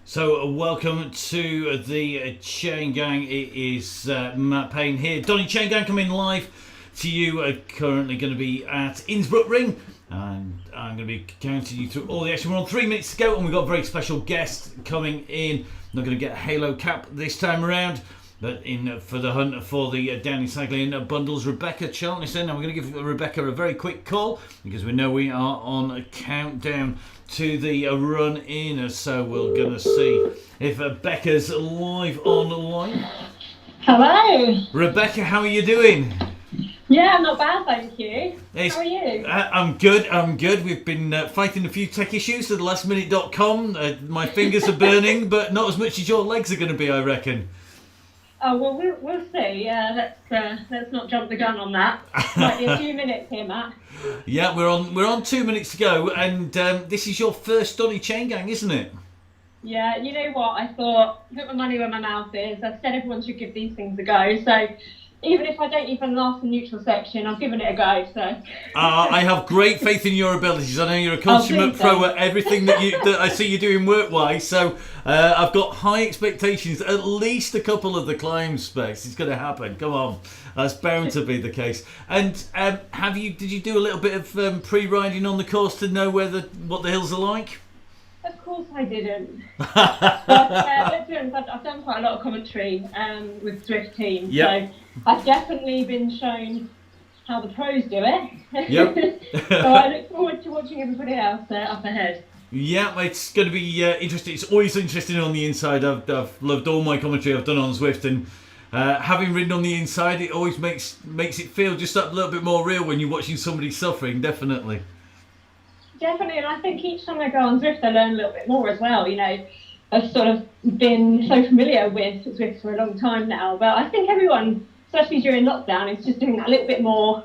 So welcome to the Chain Gang. It is Matt Payne here. DonnyChainGang coming live to you. Currently going to be at Innsbruck Ring, and I'm going to be counting you through all the action. We're on 3 minutes to go, and we've got a very special guest coming in. Not going to get a Halo cap this time around, but in for the hunt for the Downey Cycling bundles, Rebecca Charlton is in, and we're going to give Rebecca a very quick call because we know we are on a countdown to the run in, so we're going to see if Becca's live online. Hello. Rebecca, how are you doing? Yeah, I'm not bad, thank you. How are you? I'm good. We've been fighting a few tech issues at lastminute.com. My fingers are burning, but not as much as your legs are going to be, I reckon. Oh, well, we'll see. Let's not jump the gun on that. Might be a few minutes here, Matt. Yeah, we're on 2 minutes to go, and this is your first DonnyChainGang, isn't it? Yeah, you know what? I thought, put my money where my mouth is. I've said everyone should give these things a go, so even if I don't even last the neutral section, I've given it a go. So I have great faith in your abilities. I know you're a consummate pro at everything that I see you doing work-wise. So I've got high expectations. At least a couple of the climb specs. It's going to happen. Come on, that's bound to be the case. And did you do a little bit of pre-riding on the course to know what the hills are like? Of course I didn't. But listen, I've done quite a lot of commentary with Zwift team. Yep. So I've definitely been shown how the pros do it. Yep. So I look forward to watching everybody else up ahead. Yeah, it's going to be interesting. It's always interesting on the inside. I've loved all my commentary I've done on Zwift, and having ridden on the inside, it always makes it feel just that little bit more real when you're watching somebody suffering, definitely. Definitely, and I think each time I go on Zwift, I learn a little bit more as well. You know, I've sort of been so familiar with Zwift for a long time now, but I think everyone, especially during lockdown, is just doing that a little bit more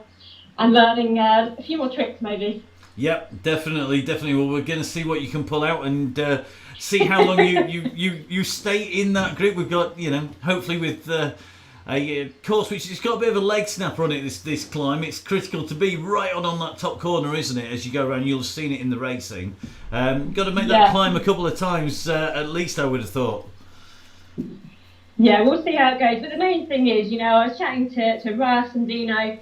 and learning a few more tricks maybe. Yep, definitely. Well, we're going to see what you can pull out and see how long you stay in that group. We've got, hopefully with a course which has got a bit of a leg snapper on it, this climb. It's critical to be right on that top corner, isn't it? As you go around, you'll have seen it in the racing. Got to make that climb a couple of times at least, I would have thought. Yeah, we'll see how it goes. But the main thing is, I was chatting to Russ and Dino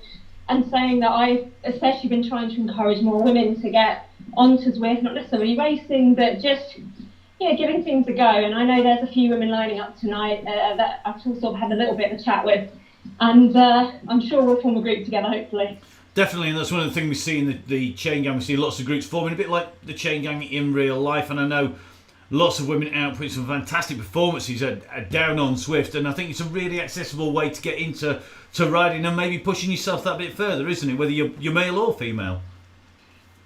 and saying that I've especially been trying to encourage more women to get onto Zwift, not necessarily racing, but just giving things a go. And I know there's a few women lining up tonight that I've sort of had a little bit of a chat with, and I'm sure we'll form a group together, hopefully. Definitely, and that's one of the things we see in the Chain Gang. We see lots of groups forming, a bit like the Chain Gang in real life, and I know lots of women out putting some fantastic performances down on Zwift, and I think it's a really accessible way to get into riding and maybe pushing yourself that bit further, isn't it, whether you're male or female?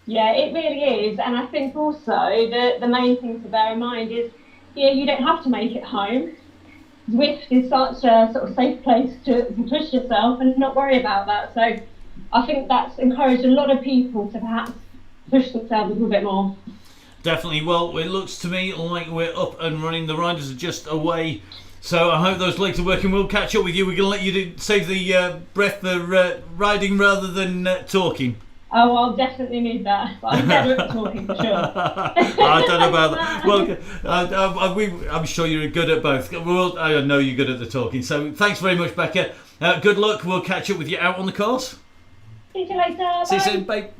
Yeah, it really is, and I think also the main thing to bear in mind is, you don't have to make it home. Zwift is such a sort of safe place to push yourself and not worry about that. So I think that's encouraged a lot of people to perhaps push themselves a little bit more. Definitely. Well, it looks to me like we're up and running. The riders are just away. So I hope those legs are working. We'll catch up with you. We're going to let you save the breath for riding rather than talking. Oh, I'll definitely need that. But I'm better at talking, for sure. I don't know about that. Well, I'm sure you're good at both. Well, I know you're good at the talking. So thanks very much, Becca. Good luck. We'll catch up with you out on the course. See you later. See you soon. Bye.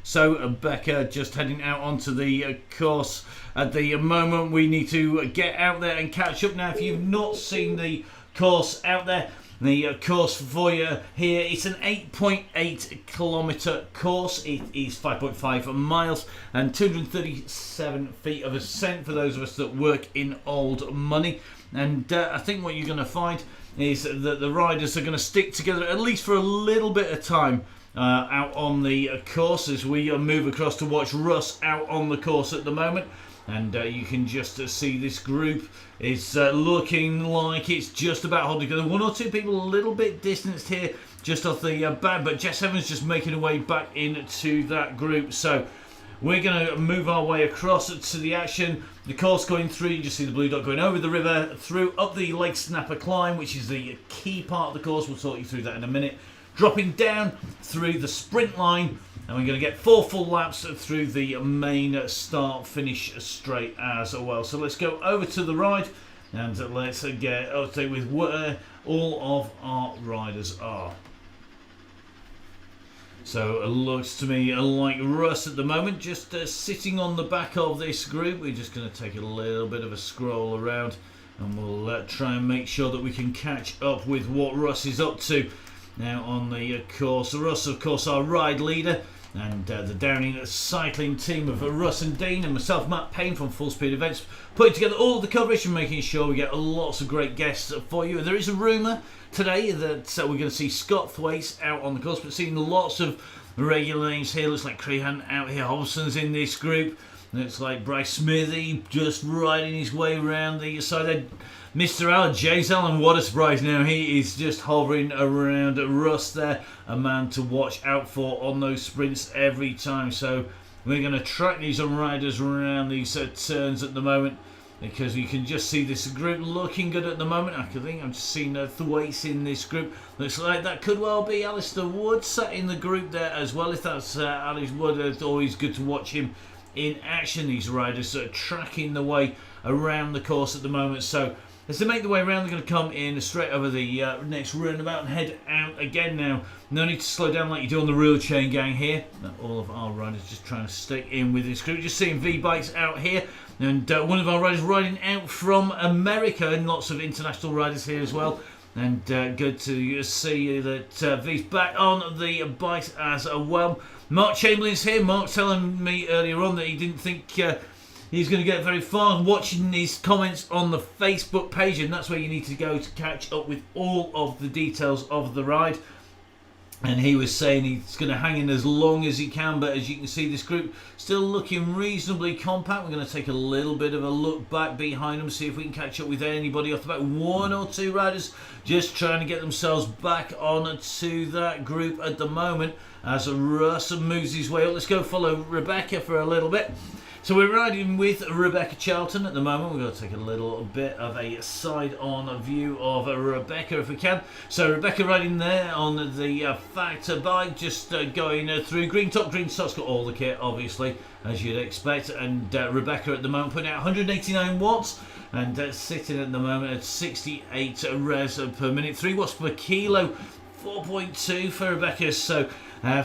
So Becca just heading out onto the course at the moment. We need to get out there and catch up now. If you've not seen the course out there, the course for you here, it's an 8.8 kilometre course. It is 5.5 miles and 237 feet of ascent for those of us that work in old money. And I think what you're going to find is that the riders are going to stick together at least for a little bit of time out on the course as we move across to watch Russ out on the course at the moment. And you can just see this group is looking like it's just about holding together. One or two people a little bit distanced here just off the back, but Jess Evans just making her way back into that group. So we're going to move our way across to the action. The course going through, you just see the blue dot going over the river, through up the Leg Snapper climb, which is the key part of the course. We'll talk you through that in a minute. Dropping down through the sprint line And we're going to get 4 full laps through the main start-finish straight as well. So let's go over to the ride and let's get update with where all of our riders are. So it looks to me like Russ at the moment, just sitting on the back of this group. We're just going to take a little bit of a scroll around and we'll try and make sure that we can catch up with what Russ is up to now on the course. Russ, of course, our ride leader, and the Downing cycling team of Russ and Dean and myself, Matt Payne from Full Speed Events, putting together all of the coverage and making sure we get lots of great guests for you. There is a rumour today that we're going to see Scott Thwaites out on the course, but seeing lots of regular names here. Looks like Crehan out here, Hobson's in this group. Looks like Bryce Smithy just riding his way around the side there. Mr. Allen, James Allen, what a surprise now. He is just hovering around Russ there. A man to watch out for on those sprints every time. So we're going to track these riders around these turns at the moment, because you can just see this group looking good at the moment. I think I've just seen Thwaites in this group. Looks like that could well be Alistair Wood sat in the group there as well. If that's Alistair Wood, it's always good to watch him in action. These riders are tracking the way around the course at the moment. So as they make the way around, they're going to come in straight over the next roundabout and head out again now. No need to slow down like you do on the real chain gang here. All of our riders just trying to stick in with this group. Just seeing V-Bikes out here. And one of our riders riding out from America, and lots of international riders here as well. And good to see that V's back on the bike as well. Mark Chamberlain's here. Mark telling me earlier on that he didn't think he's going to get very far, watching his comments on the Facebook page, and that's where you need to go to catch up with all of the details of the ride. And he was saying he's going to hang in as long as he can, but as you can see, this group still looking reasonably compact. We're going to take a little bit of a look back behind them, see if we can catch up with anybody off the back. 1 or 2 riders just trying to get themselves back on to that group at the moment as Russ moves his way up. Let's go follow Rebecca for a little bit. So we're riding with Rebecca Charlton at the moment. We're going to take a little bit of a side-on view of Rebecca if we can. So Rebecca riding there on the Factor bike, just going through green top, green socks, got all the kit obviously as you'd expect. And Rebecca at the moment putting out 189 watts and sitting at the moment at 68 revs per minute, 3 watts per kilo, 4.2 for Rebecca. So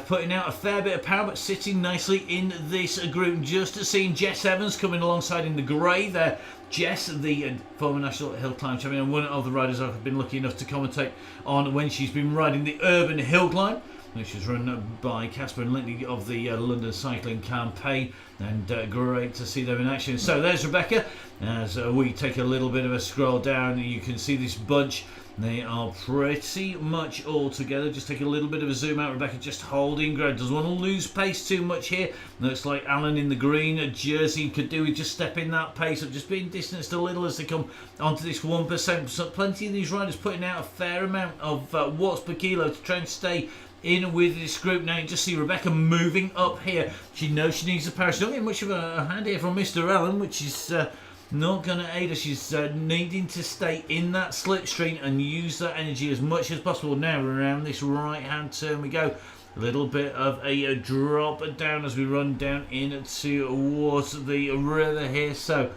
putting out a fair bit of power, but sitting nicely in this group. Just seeing Jess Evans coming alongside in the grey there. Jess, the former National Hill Climb champion, and one of the riders I've been lucky enough to commentate on when she's been riding the Urban Hill Climb, which is run by Casper and Lintley of the London Cycling Campaign, and great to see them in action. So there's Rebecca. As we take a little bit of a scroll down, you can see this bunch. They are pretty much all together. Just take a little bit of a zoom out. Rebecca just holding ground. Doesn't want to lose pace too much here. Looks like Alan in the green jersey could do with just stepping that pace up, just being distanced a little as they come onto this 1%. So plenty of these riders putting out a fair amount of watts per kilo to try and stay in with this group. Now you just see Rebecca moving up here. She knows she needs a power. She's not getting much of a hand here from Mr. Allen, which is not going to aid her. She's needing to stay in that slipstream and use that energy as much as possible. Now around this right hand turn we go. A little bit of a drop down as we run down into towards the river here. So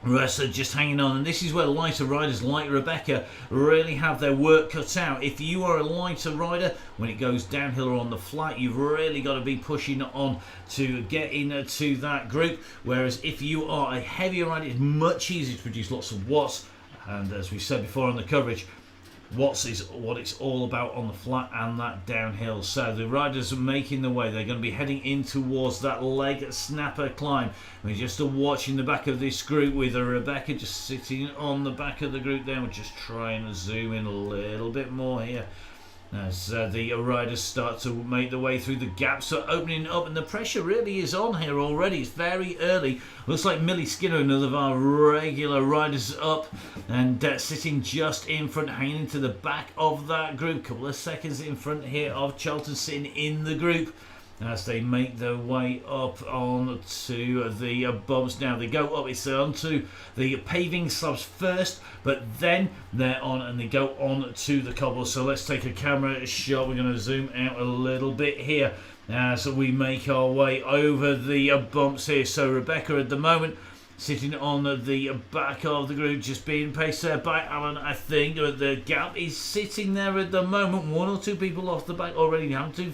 Russ are just hanging on, and this is where lighter riders like Rebecca really have their work cut out. If you are a lighter rider, when it goes downhill or on the flat, you've really got to be pushing on to get into that group. Whereas if you are a heavier rider, it's much easier to produce lots of watts. And as we said before on the coverage, watts is what it's all about on the flat and that downhill. So the riders are making the way. They're going to be heading in towards that leg snapper climb. We're just watching the back of this group with Rebecca just sitting on the back of the group there. We're just trying to zoom in a little bit more here as the riders start to make their way through. The gaps are opening up and the pressure really is on here already. It's very early. Looks like Millie Skinner, another of our regular riders, up and sitting just in front, hanging into the back of that group. Couple of seconds in front here of Charlton sitting in the group as they make their way up onto the bumps. Now they go up, it's onto the paving slabs first, but then they're on and they go on to the cobble. So let's take a camera shot. We're going to zoom out a little bit here as we make our way over the bumps here. So Rebecca at the moment sitting on the back of the group, just being paced there by Alan, I think. The gap is sitting there at the moment. One or two people off the back already having to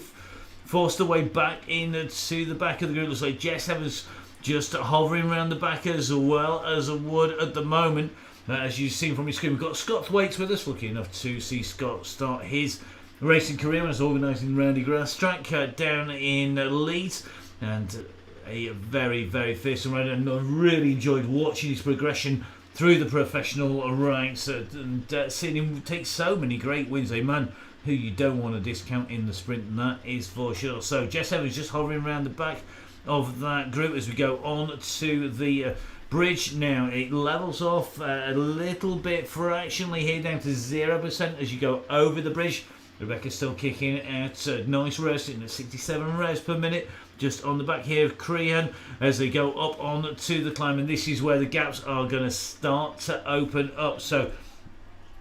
force their way back into the back of the group. Looks like Jess Evans just hovering around the back as well as Wood at the moment. As you've seen from your screen, we've got Scott Thwaites with us. Lucky enough to see Scott start his racing career as organising Roundy Grass track down in Leeds, and a very, very fearsome rider, and I really enjoyed watching his progression through the professional ranks and seeing him take so many great wins. A man who you don't want to discount in the sprint, and that is for sure. So Jess Evans just hovering around the back of that group as we go on to the bridge. Now it levels off a little bit fractionally here down to 0% as you go over the bridge. Rebecca's still kicking at nice revs, sitting at 67 revs per minute just on the back here of Crehan as they go up on to the climb, and this is where the gaps are going to start to open up. So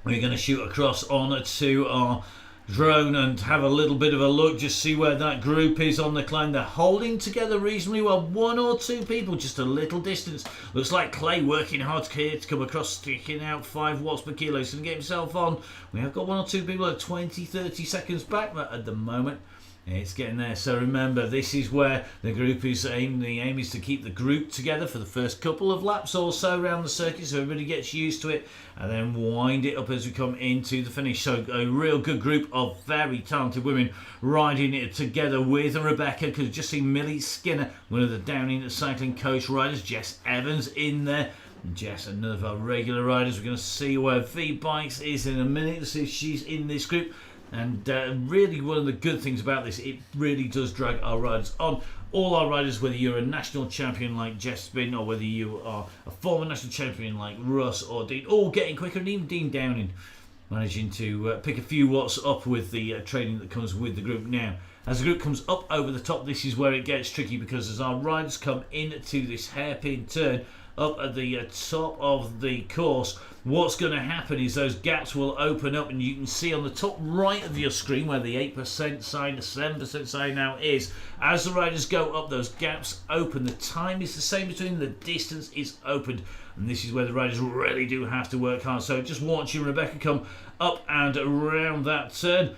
we're going to shoot across on to our drone and have a little bit of a look, just see where that group is on the climb. They're holding together reasonably well, one or two people just a little distance. Looks like Clay working hard here to come across, sticking out 5 watts per kilo, so to get himself on. We have got one or two people at 20-30 seconds back, but at the moment it's getting there. So remember, this is where the group is aimed. The aim is to keep the group together for the first couple of laps or so around the circuit, so everybody gets used to it, and then wind it up as we come into the finish. So a real good group of very talented women riding it together with Rebecca, because we've just seen Millie Skinner, one of the Downing Cycling Coach riders, Jess Evans in there. Jess, another of our regular riders. We're going to see where V-Bikes is in a minute to see if she's in this group. And really one of the good things about this, it really does drag our riders on. All our riders, whether you're a national champion like Jess Spin or whether you are a former national champion like Russ or Dean, all getting quicker, and even Dean Downing managing to pick a few watts up with the training that comes with the group. Now, as the group comes up over the top, this is where it gets tricky, because as our riders come into this hairpin turn up at the top of the course, what's going to happen is those gaps will open up, and you can see on the top right of your screen where the 8% sign, the 7% sign now is. As the riders go up, those gaps open. The time is the same between, the distance is opened, and this is where the riders really do have to work hard. So just watching Rebecca come up and around that turn.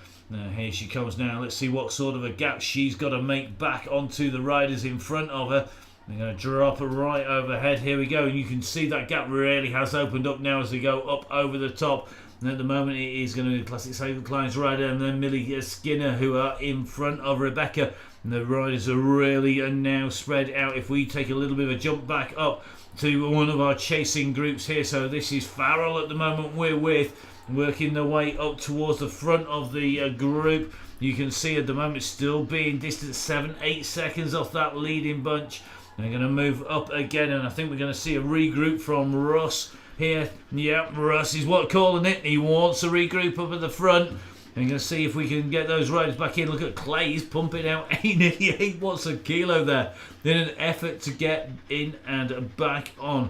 Here she comes now. Let's see what sort of a gap she's got to make back onto the riders in front of her. They're going to drop her right overhead. Here we go, and you can see that gap really has opened up now as they go up over the top. And at the moment it is going to be Classic Cycle Clients rider and then Millie Skinner who are in front of Rebecca. And the riders are really now spread out. If we take a little bit of a jump back up to one of our chasing groups here, so this is Farrell at the moment we're with, working their way up towards the front of the group. You can see at the moment still being distant 7-8 seconds off that leading bunch. They're going to move up again, and I think we're going to see a regroup from Russ here. Yep, Russ is what calling it. He wants a regroup up at the front. And you're going to see if we can get those riders back in. Look at Clay, he's pumping out 88 watts a kilo there in an effort to get in and back on.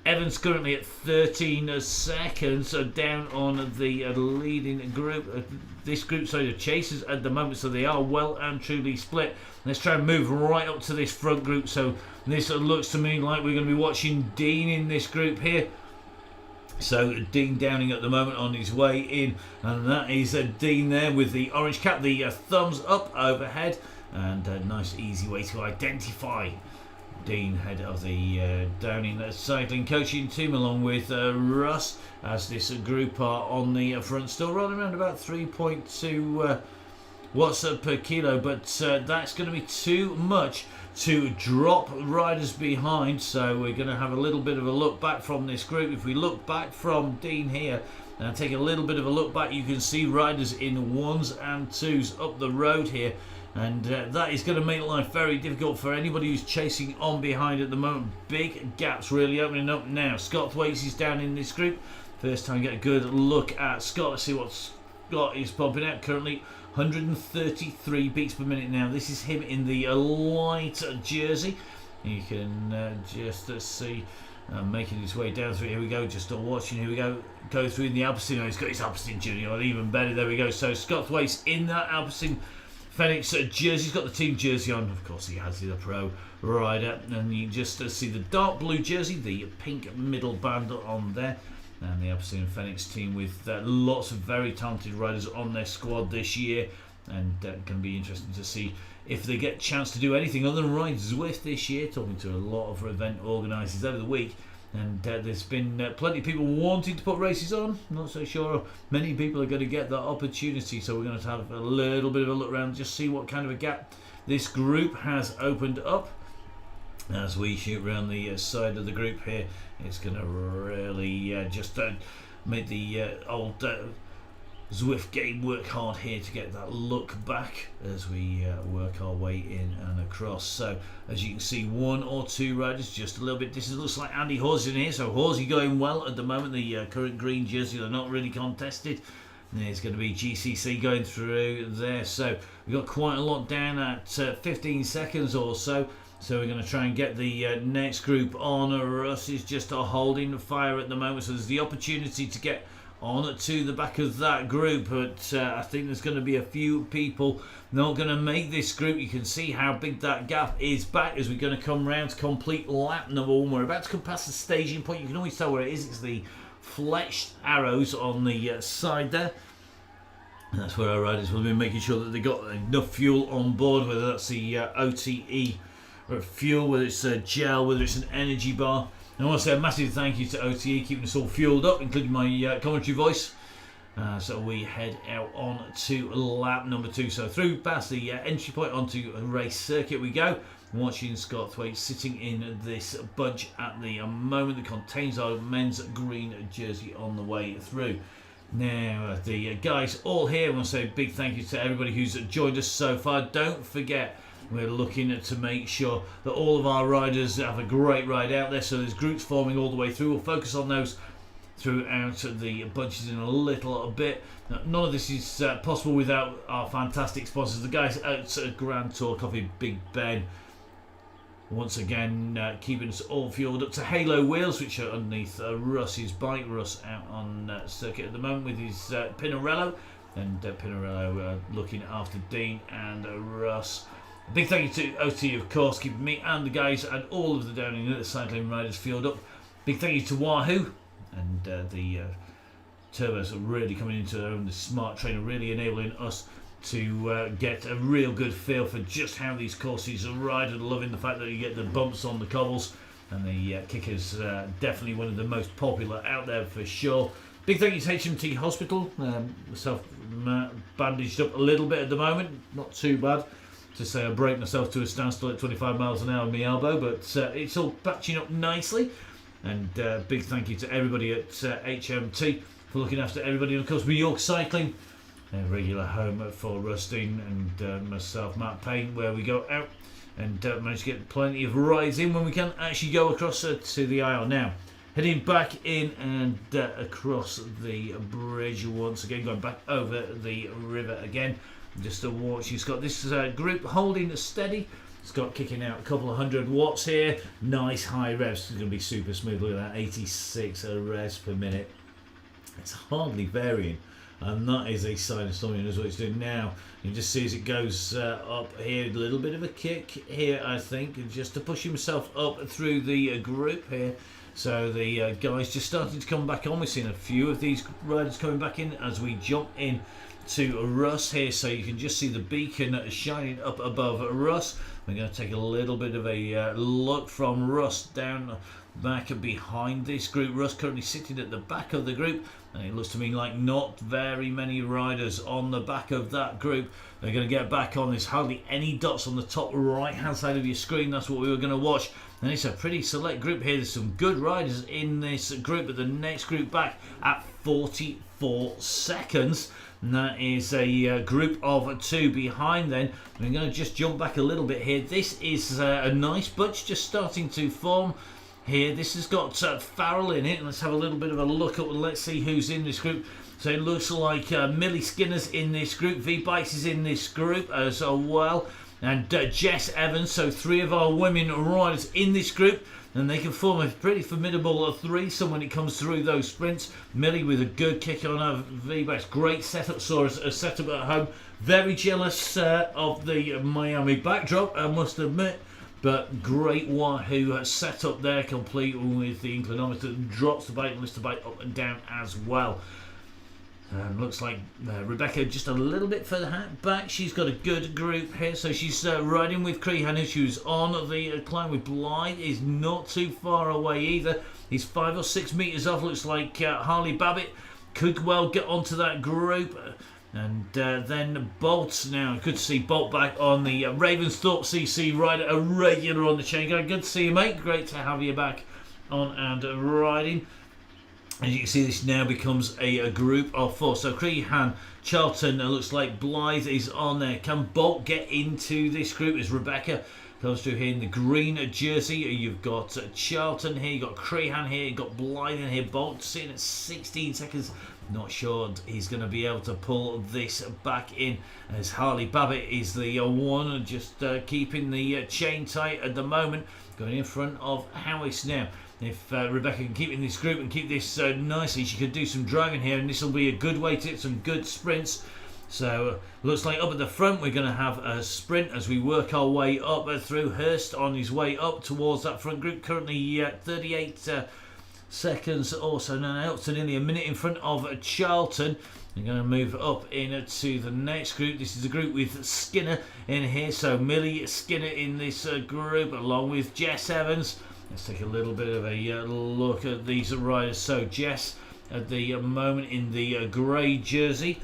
Evans currently at 13 seconds, so down on the leading group. This group, so the chasers at the moment, so they are well and truly split. Let's try and move right up to this front group. So this looks to me like we're going to be watching Dean in this group here. So Dean Downing at the moment on his way in, and that is Dean there with the orange cap, the thumbs up overhead, and a nice easy way to identify Dean, head of the Downing Cycling Coaching Team, along with Russ, as this group are on the front, still running around about 3.2 watts per kilo, but that's going to be too much to drop riders behind. So we're going to have a little bit of a look back from this group. If we look back from Dean here and take a little bit of a look back, you can see riders in 1s and 2s up the road here. And that is going to make life very difficult for anybody who's chasing on behind at the moment. Big gaps really opening up now. Scott Thwaites is down in this group. First time get a good look at Scott. Let's see what got is pumping out currently 133 beats per minute now. This is him in the light jersey. You can just see making his way down through. Here we go, just watching. Here we go through in the Alpecin. He's got his Alpecin junior on, even better. There we go. So Scott Thwaites in that Alpecin Fenix jersey. He's got the team jersey on. Of course, he has the pro rider, and you just see the dark blue jersey, the pink middle band on there, and the Alpecin Fenix team with lots of very talented riders on their squad this year, and can be interesting to see if they get a chance to do anything other than ride Zwift this year. Talking to a lot of event organisers over the week, and there's been plenty of people wanting to put races on. Not so sure many people are going to get that opportunity, so we're going to have a little bit of a look around, just see what kind of a gap this group has opened up. As we shoot around the side of the group here, it's going to really just make the old Zwift game work hard here to get that look back as we work our way in and across. So as you can see, one or two riders just a little bit distant. Looks like Andy Horsey in here, so Horsey going well at the moment. The current green jersey, they're not really contested. And there's going to be GCC going through there, so we've got quite a lot down at 15 seconds or so. So we're going to try and get the next group on. Russ is just holding the fire at the moment, so there's the opportunity to get on to the back of that group, but I think there's going to be a few people not going to make this group. You can see how big that gap is back as we're going to come round to complete lap number 1. We're about to come past the staging point. You can always tell where it is. It's the fletched arrows on the side there. And that's where our riders will be making sure that they got enough fuel on board, whether that's the OTE or fuel, whether it's a gel, whether it's an energy bar. And I want to say a massive thank you to OTE, keeping us all fueled up, including my commentary voice. So we head out on to lap number 2. So through past the entry point onto a race circuit we go. Watching Scott Thwaites sitting in this bunch at the moment that contains our men's green jersey on the way through. Now the guys all here, I want to say a big thank you to everybody who's joined us so far. Don't forget, we're looking to make sure that all of our riders have a great ride out there, so there's groups forming all the way through. We'll focus on those throughout the bunches in a little bit. Now, none of this is possible without our fantastic sponsors, the guys at Grand Tour Coffee, Big Ben. Once again, keeping us all fueled up to Halo wheels, which are underneath Russ's bike. Russ out on circuit at the moment with his Pinarello, and Pinarello looking after Dean and Russ. A big thank you to OT, of course, keeping me and the guys and all of the Down and the cycling riders fueled up. Big thank you to Wahoo, and the turbos are really coming into their own. The smart trainer really enabling us to get a real good feel for just how these courses are ride, and loving the fact that you get the bumps on the cobbles, and the kickers definitely one of the most popular out there for sure. Big thank you to HMT Hospital. Myself bandaged up a little bit at the moment, not too bad. To say I break myself to a standstill at 25 miles an hour on my elbow, but it's all patching up nicely. And big thank you to everybody at HMT for looking after everybody, and of course New York Cycling, a regular home for Rustin and myself, Matt Payne, where we go out and manage to get plenty of rides in when we can actually go across to the aisle. Now heading back in and across the bridge once again, going back over the river again. Just to watch, he's got this group holding steady. Scott kicking out a couple of 100 watts here. Nice high revs. It's going to be super smooth. Look at that, 86 revs per minute. It's hardly varying, and that is a sign of something. That's what it's doing now. You just see as it goes up here, a little bit of a kick here, I think, just to push himself up through the group here. So the guys just starting to come back on. We've seen a few of these riders coming back in as we jump in to Russ here, so you can just see the beacon shining up above Russ. We're going to take a little bit of a look from Russ down back behind this group. Russ currently sitting at the back of the group, and it looks to me like not very many riders on the back of that group. They're going to get back on. There's hardly any dots on the top right hand side of your screen. That's what we were going to watch, and it's a pretty select group here. There's some good riders in this group, but the next group back at 44 seconds. And that is a group of 2 behind then. We're going to just jump back a little bit here. This is a nice bunch just starting to form here. This has got Farrell in it. Let's have a little bit of a look up and let's see who's in this group. So it looks like Millie Skinner's in this group. V-Bikes is in this group as well. And Jess Evans. So 3 of our women riders in this group. And they can form a pretty formidable threesome when it comes through those sprints. Millie with a good kick on her V-Bikes. Great setup. Saw a setup at home. Very jealous of the Miami backdrop, I must admit. But great Wahoo set up there, complete with the inclinometer that drops the bike and lifts the bike up and down as well. Looks like Rebecca just a little bit further back. She's got a good group here, so she's riding with Crehan, who's on the climb with Blythe. Is not too far away either. He's 5 or 6 metres off. Looks like Harley Babbitt could well get onto that group. And then Bolt now. Good to see Bolt back on the Ravensthorpe CC rider, a regular on the chain gang. Good to see you, mate. Great to have you back on and riding. As you can see, this now becomes a group of 4. So Crehan, Charlton, looks like Blythe is on there. Can Bolt get into this group as Rebecca comes through here in the green jersey? You've got Charlton here, you've got Crehan here, you've got Blythe in here. Bolt sitting at 16 seconds. Not sure he's going to be able to pull this back in, as Harley Babbitt is the one just keeping the chain tight at the moment, going in front of Howis now. If Rebecca can keep in this group and keep this nicely, she could do some driving here, and this will be a good way to get some good sprints. So looks like up at the front we're going to have a sprint as we work our way up through. Hurst on his way up towards that front group, currently 38 seconds or so now, up to nearly a minute in front of Charlton. We're going to move up into the next group. This is a group with Skinner in here, so Millie Skinner in this group along with Jess Evans. Let's take a little bit of a look at these riders. So Jess at the moment in the grey jersey,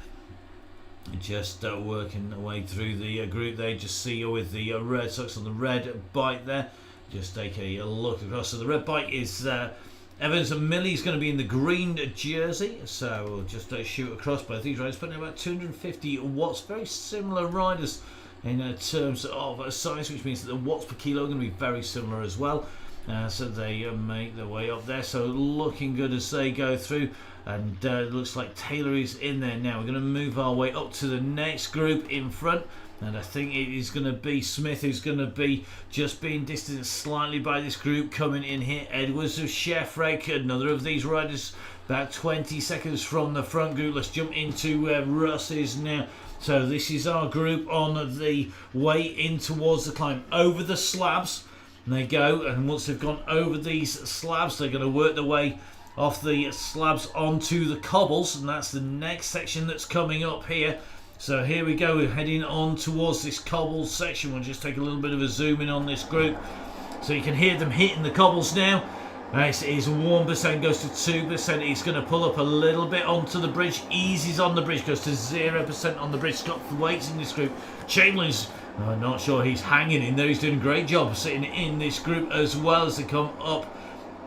just working their way through the group. They just see her with the red socks on the red bike there. Just take a look across. So the red bike is Evans, and Millie's going to be in the green jersey. So we'll just shoot across both these riders, putting about 250 watts. Very similar riders in terms of size, which means that the watts per kilo are going to be very similar as well. So they make their way up there, so looking good as they go through. And it looks like Taylor is in there now. We're going to move our way up to the next group in front, and I think it is going to be Smith who's going to be just being distanced slightly by this group coming in here. Edwards of Sheffrake, another of these riders, about 20 seconds from the front group. Let's jump into where Russ is now. So this is our group on the way in towards the climb over the slabs. And they go, and once they've gone over these slabs, they're going to work their way off the slabs onto the cobbles, and that's the next section that's coming up here. So here we go, we're heading on towards this cobble section. We'll just take a little bit of a zoom in on this group, so you can hear them hitting the cobbles now. This is 1%, goes to 2%. He's going to pull up a little bit onto the bridge, eases on the bridge, goes to 0% on the bridge. Scott Thwaites in this group. Chamberlain's not sure he's hanging in there. He's doing a great job sitting in this group as well as they come up.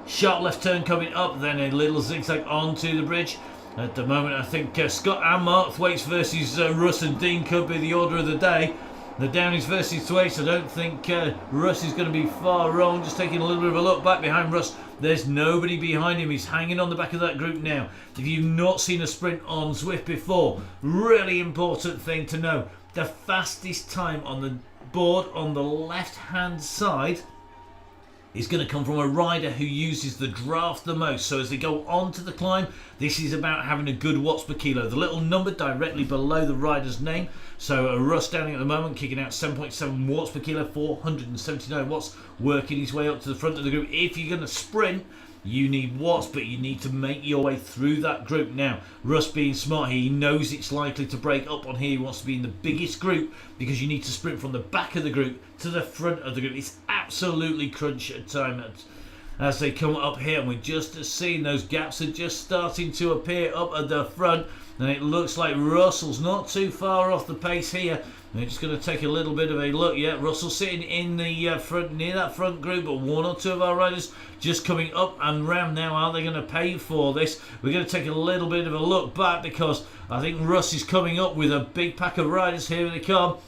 Sharp left turn coming up, then a little zigzag onto the bridge. At the moment, I think Scott and Mark Thwaites versus Russ and Dean could be the order of the day. The Downies versus Thwaites. I don't think Russ is going to be far wrong. Just taking a little bit of a look back behind Russ. There's nobody behind him. He's hanging on the back of that group now. If you've not seen a sprint on Zwift before, really important thing to know. The fastest time on the board on the left-hand side is going to come from a rider who uses the draft the most. So as they go on to the climb, this is about having a good watts per kilo. The little number directly below the rider's name. So Russ Downing at the moment kicking out 7.7 watts per kilo, 479 watts, working his way up to the front of the group. If you're going to sprint, you need watts, but you need to make your way through that group. Now, Russ being smart, he knows it's likely to break up on here. He wants to be in the biggest group because you need to sprint from the back of the group to the front of the group. It's absolutely crunch time as they come up here, and we're just seeing those gaps are just starting to appear up at the front. And it looks like Russell's not too far off the pace here. We're just going to take a little bit of a look. Yeah, Russell sitting in the front, near that front group, but one or two of our riders just coming up and round now. Are they going to pay for this? We're going to take a little bit of a look back because I think Russ is coming up with a big pack of riders. Here they come.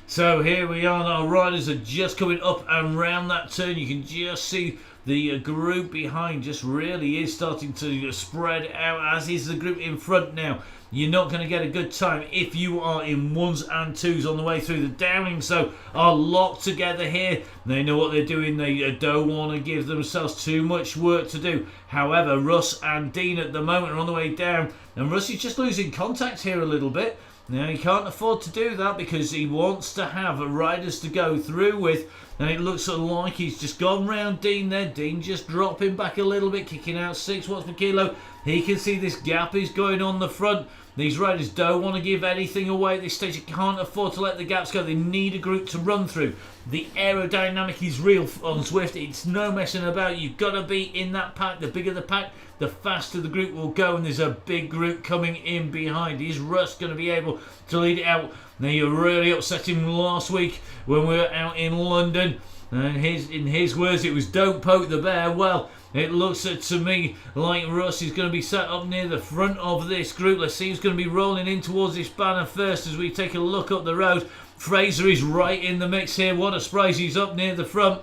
So here we are. Our riders are just coming up and round that turn. You can just see the group behind just really is starting to spread out, as is the group in front now. You're not going to get a good time if you are in ones and twos on the way through. The Downing so are locked together here. They know what they're doing. They don't want to give themselves too much work to do. However, Russ and Dean at the moment are on the way down, and Russ is just losing contact here a little bit. Now, he can't afford to do that because he wants to have riders to go through with, and it looks like he's just gone round Dean there. Dean just dropping back a little bit, kicking out 6 watts per kilo. He can see this gap is going on the front. These riders don't want to give anything away at this stage. They can't afford to let the gaps go. They need a group to run through. The aerodynamic is real on Zwift. It's no messing about. You've got to be in that pack. The bigger the pack, the faster the group will go. And there's a big group coming in behind. Is Russ going to be able to lead it out? Now, you really upset him last week when we were out in London. And in his words, it was "don't poke the bear." Well, it looks to me like Russ is going to be sat up near the front of this group. Let's see who's going to be rolling in towards this banner first as we take a look up the road. Fraser is right in the mix here. What a surprise, he's up near the front.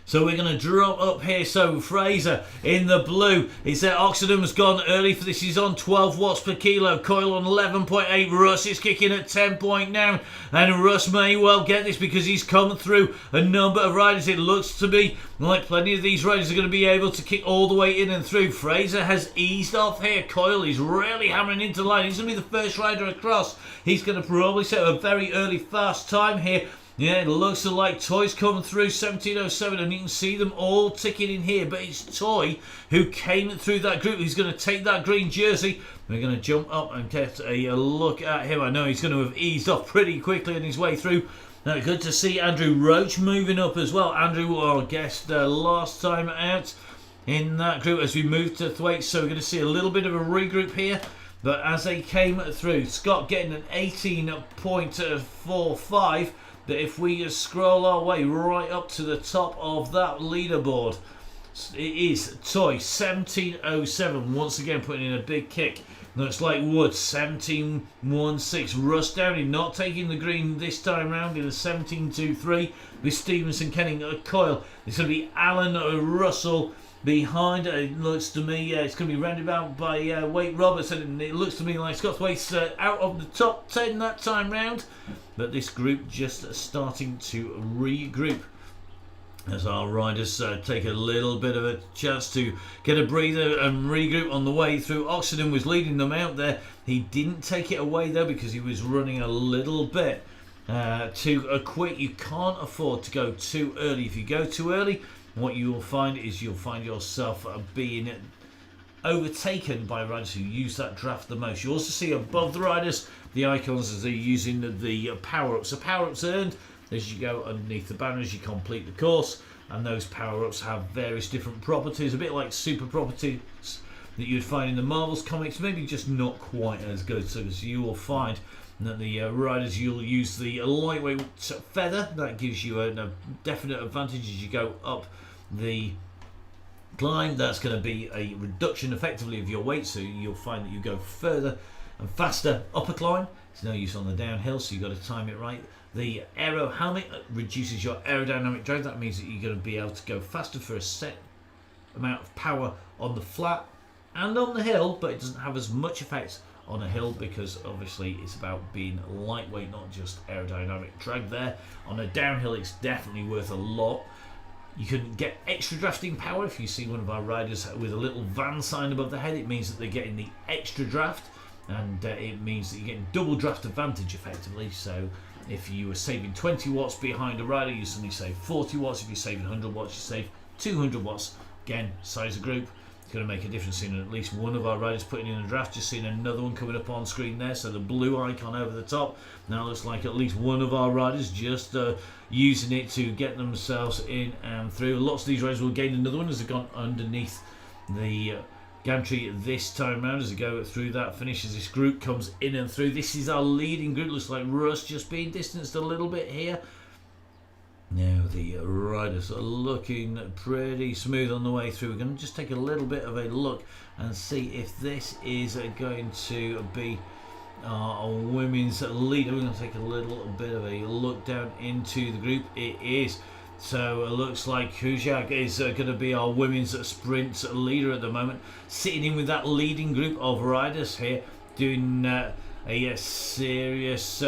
So we're going to drop up here. So Fraser in the blue. It's there. Oxenham's gone early for this. He's on 12 watts per kilo. Coyle on 11.8. Russ is kicking at 10.9. And Russ may well get this because he's come through a number of riders. It looks to me like plenty of these riders are going to be able to kick all the way in and through. Fraser has eased off here. Coyle is really hammering into the line. He's going to be the first rider across. He's going to probably set a very early fast time here. Yeah, it looks like Toy's coming through 1707, and you can see them all ticking in here. But it's Toy who came through that group. He's going to take that green jersey. We're going to jump up and get a look at him. I know he's going to have eased off pretty quickly on his way through. Good to see Andrew Roach moving up as well. Andrew, our guest last time out in that group as we move to Thwaite. So we're going to see a little bit of a regroup here. But as they came through, Scott getting an 18.45. That if we scroll our way right up to the top of that leaderboard, it is Toy 1707 once again putting in a big kick. Looks like Wood 1716. Russ Downey not taking the green this time round in a 1723 with Stevenson Kenning a Coyle. It's going to be Alan Russell behind. It looks to me it's going to be rounded out by Wade Robertson, and it looks to me like Scott Thwaites out of the top 10 that time round. But this group just starting to regroup as our riders take a little bit of a chance to get a breather and regroup on the way through. Oxenden was leading them out there. He didn't take it away though because he was running a little bit too quick. You can't afford to go too early. If you go too early, what you will find is you'll find yourself being overtaken by riders who use that draft the most. You also see above the riders the icons as they're using the power-ups. The power-ups earned as you go underneath the banner as you complete the course, and those power-ups have various different properties, a bit like super properties that you'd find in the Marvels comics, maybe just not quite as good. So you will find that the riders, you'll use the lightweight feather. That gives you a definite advantage as you go up the climb. That's going to be a reduction effectively of your weight, so you'll find that you go further and faster up a climb. It's no use on the downhill, so you've got to time it right. The aero helmet reduces your aerodynamic drag. That means that you're going to be able to go faster for a set amount of power on the flat and on the hill, but it doesn't have as much effect on a hill because obviously it's about being lightweight, not just aerodynamic drag there. On a downhill, it's definitely worth a lot. You can get extra drafting power if you see one of our riders with a little van sign above the head. It means that they're getting the extra draft, and it means that you're getting double draft advantage effectively. So if you were saving 20 watts behind a rider, you suddenly save 40 watts. If you're saving 100 watts, you save 200 watts. Again, size of group, it's going to make a difference in at least one of our riders putting in a draft. Just seeing another one coming up on screen there, so the blue icon over the top now looks like at least one of our riders just using it to get themselves in and through. Lots of these riders will gain another one as they've gone underneath the gantry this time round as they go through that finish as this group comes in and through. This is our leading group. Looks like Russ just being distanced a little bit here. Now the riders are looking pretty smooth on the way through. We're going to just take a little bit of a look and see if this is going to be our women's leader. We're going to take a little bit of a look down into the group. It is So it looks like Kujak is going to be our women's sprint leader at the moment, sitting in with that leading group of riders here, doing a serious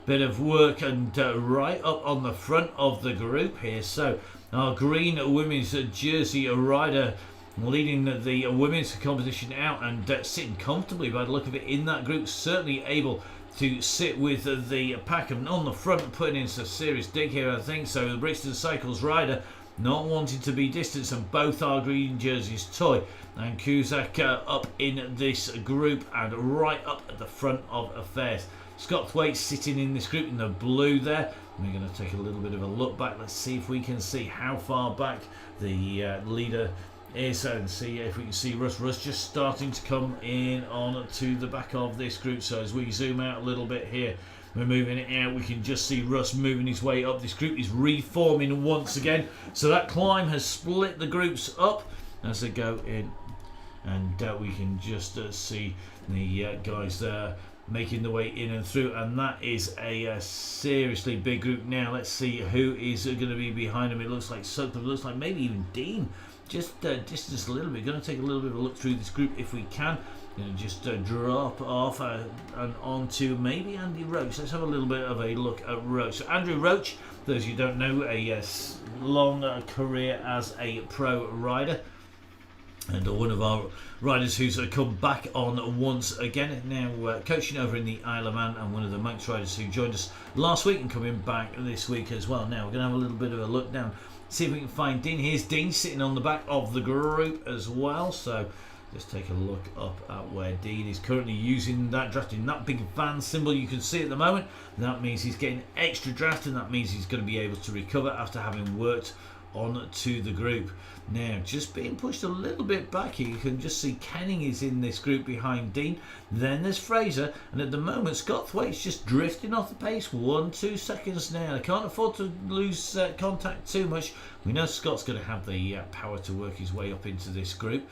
bit of work, and right up on the front of the group here. So our green women's jersey rider leading the women's competition out, and sitting comfortably by the look of it in that group, certainly able to sit with the pack, and on the front putting in some serious dig here, I think. So the Brixton Cycles rider not wanting to be distanced, and both our green jerseys, Toy and Cusack, up in this group and right up at the front of affairs. Scott Thwaite sitting in this group in the blue there. We're going to take a little bit of a look back. Let's see if we can see how far back the leader is, and see if we can see Russ just starting to come in on to the back of this group. So as we zoom out a little bit here, we're moving it out, we can just see Russ moving his way up. This group is reforming once again, so that climb has split the groups up as they go in, and we can just see the guys there making the way in and through, and that is a seriously big group. Now let's see who is going to be behind them. It looks like Sutcliffe, looks like maybe even Dean, just distance a little bit. Going to take a little bit of a look through this group if we can. Going to just drop off and onto maybe Andy Roach. Let's have a little bit of a look at Roach. So Andrew Roach, those you don't know, a long career as a pro rider, and one of our riders who's come back on once again, now coaching over in the Isle of Man, and one of the Manx riders who joined us last week and coming back this week as well. Now we're going to have a little bit of a look down, see if we can find Dean. Here's Dean sitting on the back of the group as well. So let's take a look up at where Dean is currently using that draft in that big van symbol you can see at the moment. That means he's getting extra draft, and that means he's going to be able to recover after having worked on to the group. Now just being pushed a little bit back here, you can just see Kenning is in this group behind Dean, then there's Fraser, and at the moment Scott Thwaite's just drifting off the pace, 1-2 seconds now. I can't afford to lose contact too much. We know Scott's going to have the power to work his way up into this group.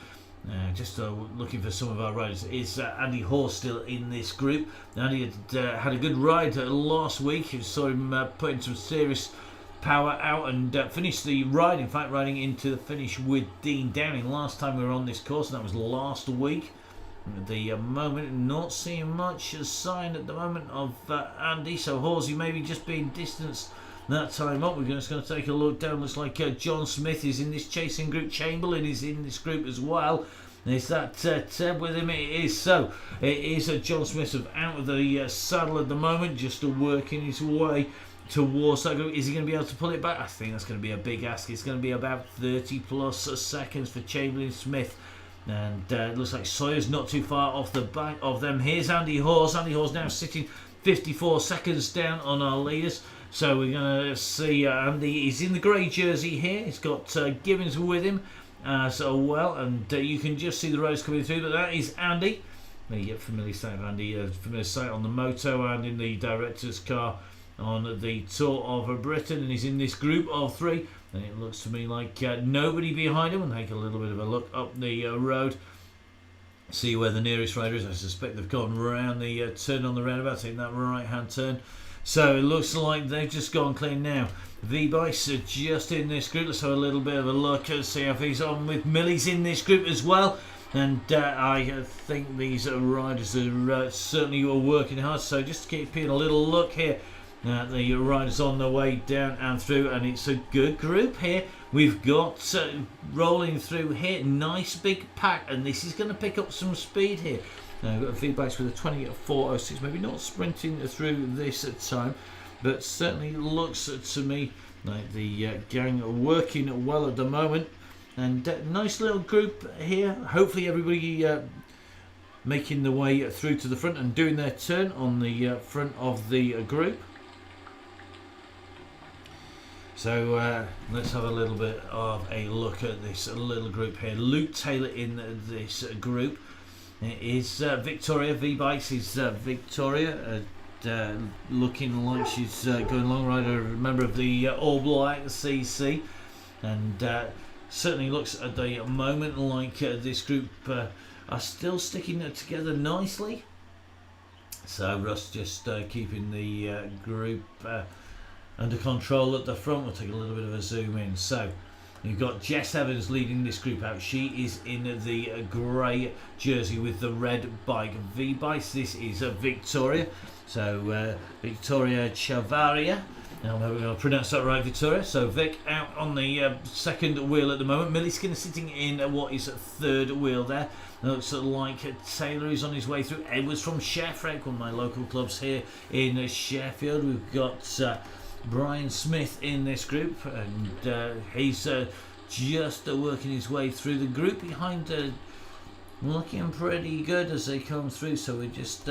Just looking for some of our riders. Is Andy Hall still in this group? Andy had a good ride last week. You saw him putting some serious power out and finished the ride, in fact riding into the finish with Dean Downing last time we were on this course, and that was last week. At the moment, not seeing much sign at the moment of Andy, so Horsey maybe just being distanced that time up. We're just going to take a look down. Looks like John Smith is in this chasing group. Chamberlain is in this group as well. Is that Ted with him? It is. So it is John Smith out of the saddle at the moment, just working his way towards that group. Is he going to be able to pull it back? I think that's going to be a big ask. It's going to be about 30 plus seconds for Chamberlain, Smith, and it looks like Sawyer's not too far off the back of them. Here's Andy Hawes. Andy Hawes now sitting 54 seconds down on our leaders. So we're going to see Andy. He's in the grey jersey here. He's got Gibbons with him as well, and you can just see the rows coming through. But that is Andy. The familiar sight of Andy, familiar sight on the moto and in the director's car on the Tour of Britain, and he's in this group of three, and it looks to me like nobody behind him. And take a little bit of a look up the road, see where the nearest rider is. I suspect they've gone around the turn on the roundabout, taking that right hand turn. So it looks like they've just gone clean now. V-Bikes are just in this group. Let's have a little bit of a look and see how he's on with Millie's in this group as well. And I think these riders are certainly working hard. So just keeping a little look here. The riders on their way down and through, and it's a good group here. We've got rolling through here, nice big pack, and this is going to pick up some speed here. We've got V-Bikes with a 20:4:06, maybe not sprinting through this at time, but certainly looks to me like the gang are working well at the moment. And nice little group here. Hopefully everybody making the way through to the front and doing their turn on the front of the group. So let's have a little bit of a look at this little group here. Luke Taylor in this group. It is Victoria. V-Bikes is Victoria, looking like she's going long rider, a member of the All Black CC, and certainly looks at the moment like this group are still sticking together nicely. So Russ just keeping the group under control at the front. We'll take a little bit of a zoom in. So you've got Jess Evans leading this group out. She is in the grey jersey with the red bike V-Bikes. This is Victoria. So Victoria Chavaria. Now I'm going to pronounce that right, Victoria. So Vic out on the second wheel at the moment. Millie Skinner sitting in what is third wheel there. Looks like Taylor is on his way through. Edwards from Sheffield, one of my local clubs here in Sheffield. We've got Brian Smith in this group, and he's just working his way through the group behind, looking pretty good as they come through. So we're just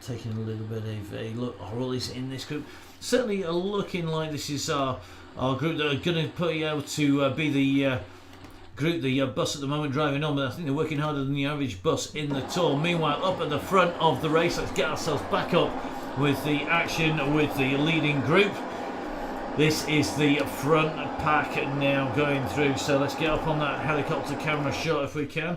taking a little bit of a look. Oral is in this group. Certainly looking like this is our group that are going to be able to be the group, the bus at the moment driving on, but I think they're working harder than the average bus in the Tour. Meanwhile, up at the front of the race, let's get ourselves back up with the action with the leading group. This is the front pack now going through, so let's get up on that helicopter camera shot if we can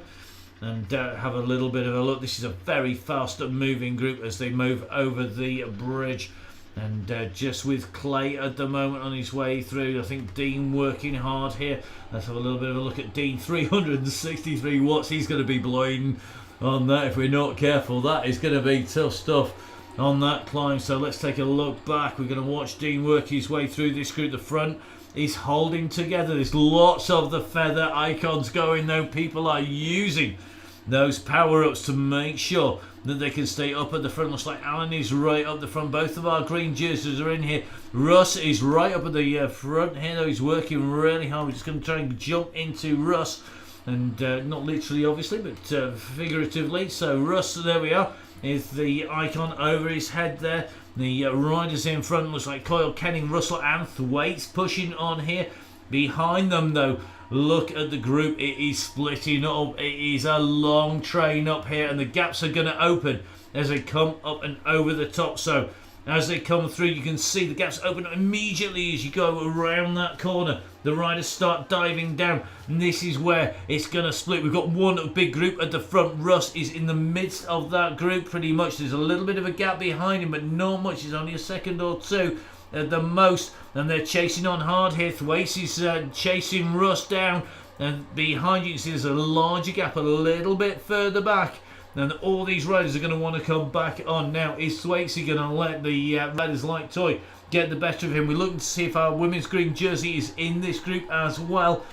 and have a little bit of a look. This is a very fast moving group as they move over the bridge. And just with Clay at the moment on his way through. I think Dean working hard here. Let's have a little bit of a look at Dean. 363 watts. He's going to be blowing on that if we're not careful. That is going to be tough stuff on that climb. So let's take a look back. We're going to watch Dean work his way through this group. The front is holding together. There's lots of the feather icons going though. People are using those power-ups to make sure that they can stay up at the front. Looks like Alan is right up the front. Both of our green jerseys are in here. Russ is right up at the front here though. He's working really hard. We're just going to try and jump into Russ, and not literally obviously, but figuratively. So Russ, there we are, is the icon over his head there. The riders in front looks like Coyle, Kenning, Russell and Thwaites pushing on here. Behind them though, look at the group. It is splitting up. It is a long train up here, and the gaps are going to open as they come up and over the top. So as they come through, you can see the gaps open immediately as you go around that corner. The riders start diving down, and this is where it's going to split. We've got one big group at the front. Russ is in the midst of that group pretty much. There's a little bit of a gap behind him, but not much. It's only a second or two at the most, and they're chasing on hard here. Thwaites is chasing Russ down, and behind you can see there's a larger gap a little bit further back, and all these riders are going to want to come back on. Now is Thwaites going to let the riders like Toy get the better of him? We're looking to see if our women's green jersey is in this group as well.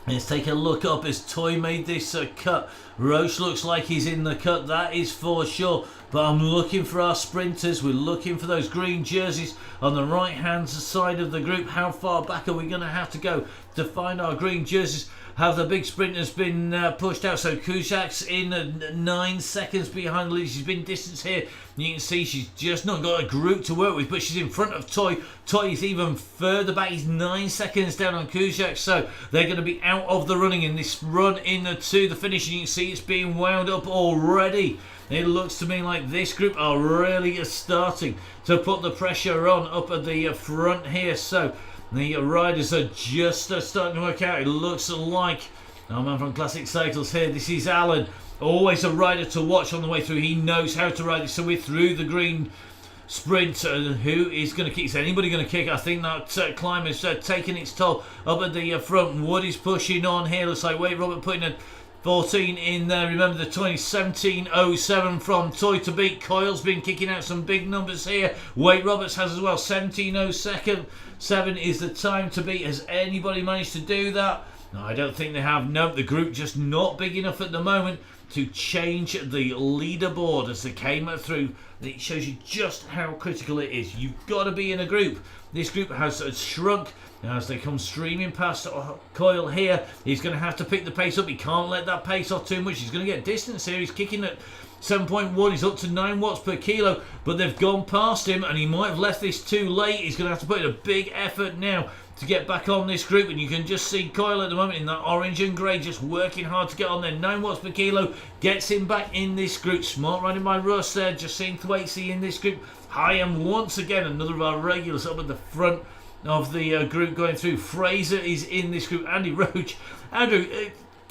Let's take a look up as Toy made this cut. Roche looks like he's in the cut, that is for sure. But I'm looking for our sprinters. We're looking for those green jerseys on the right hand side of the group. How far back are we going to have to go to find our green jerseys? Have the big sprinters been pushed out? So Kuzak's in 9 seconds behind the lead. She's been distance here. You can see she's just not got a group to work with, but she's in front of Toy. Toy is even further back. He's 9 seconds down on Kuzak. So they're going to be out of the running in this run in to the finish. And you can see it's being wound up already. It looks to me like this group are really starting to put the pressure on up at the front here. So the riders are just starting to work out. It looks like our man from Classic Cycles here. This is Alan, always a rider to watch on the way through. He knows how to ride it. So we're through the green sprint. Who is going to kick? Is anybody going to kick? I think that climb is taking its toll up at the front. Wood is pushing on here. Looks like Wade Robert putting a 14 in there. Remember the 17.07 from Toy to beat. Coyle's been kicking out some big numbers here. Wade Roberts has as well. 17.07 is the time to beat. Has anybody managed to do that? No, I don't think they have. No, the group just not big enough at the moment to change the leaderboard as they came through. It shows you just how critical it is. You've got to be in a group. This group has shrunk as they come streaming past Coyle here. He's going to have to pick the pace up. He can't let that pace off too much. He's going to get distance here. He's kicking at 7.1. He's up to 9 watts per kilo, but they've gone past him and he might have left this too late. He's going to have to put in a big effort now to get back on this group, and you can just see Coyle at the moment in that orange and grey just working hard to get on there. 9 watts per kilo gets him back in this group. Smart riding by Russ there. Just seeing Thwaites in this group. Hyam once again, another of our regulars up at the front of the group going through. Fraser is in this group. Andy Roach. Andrew,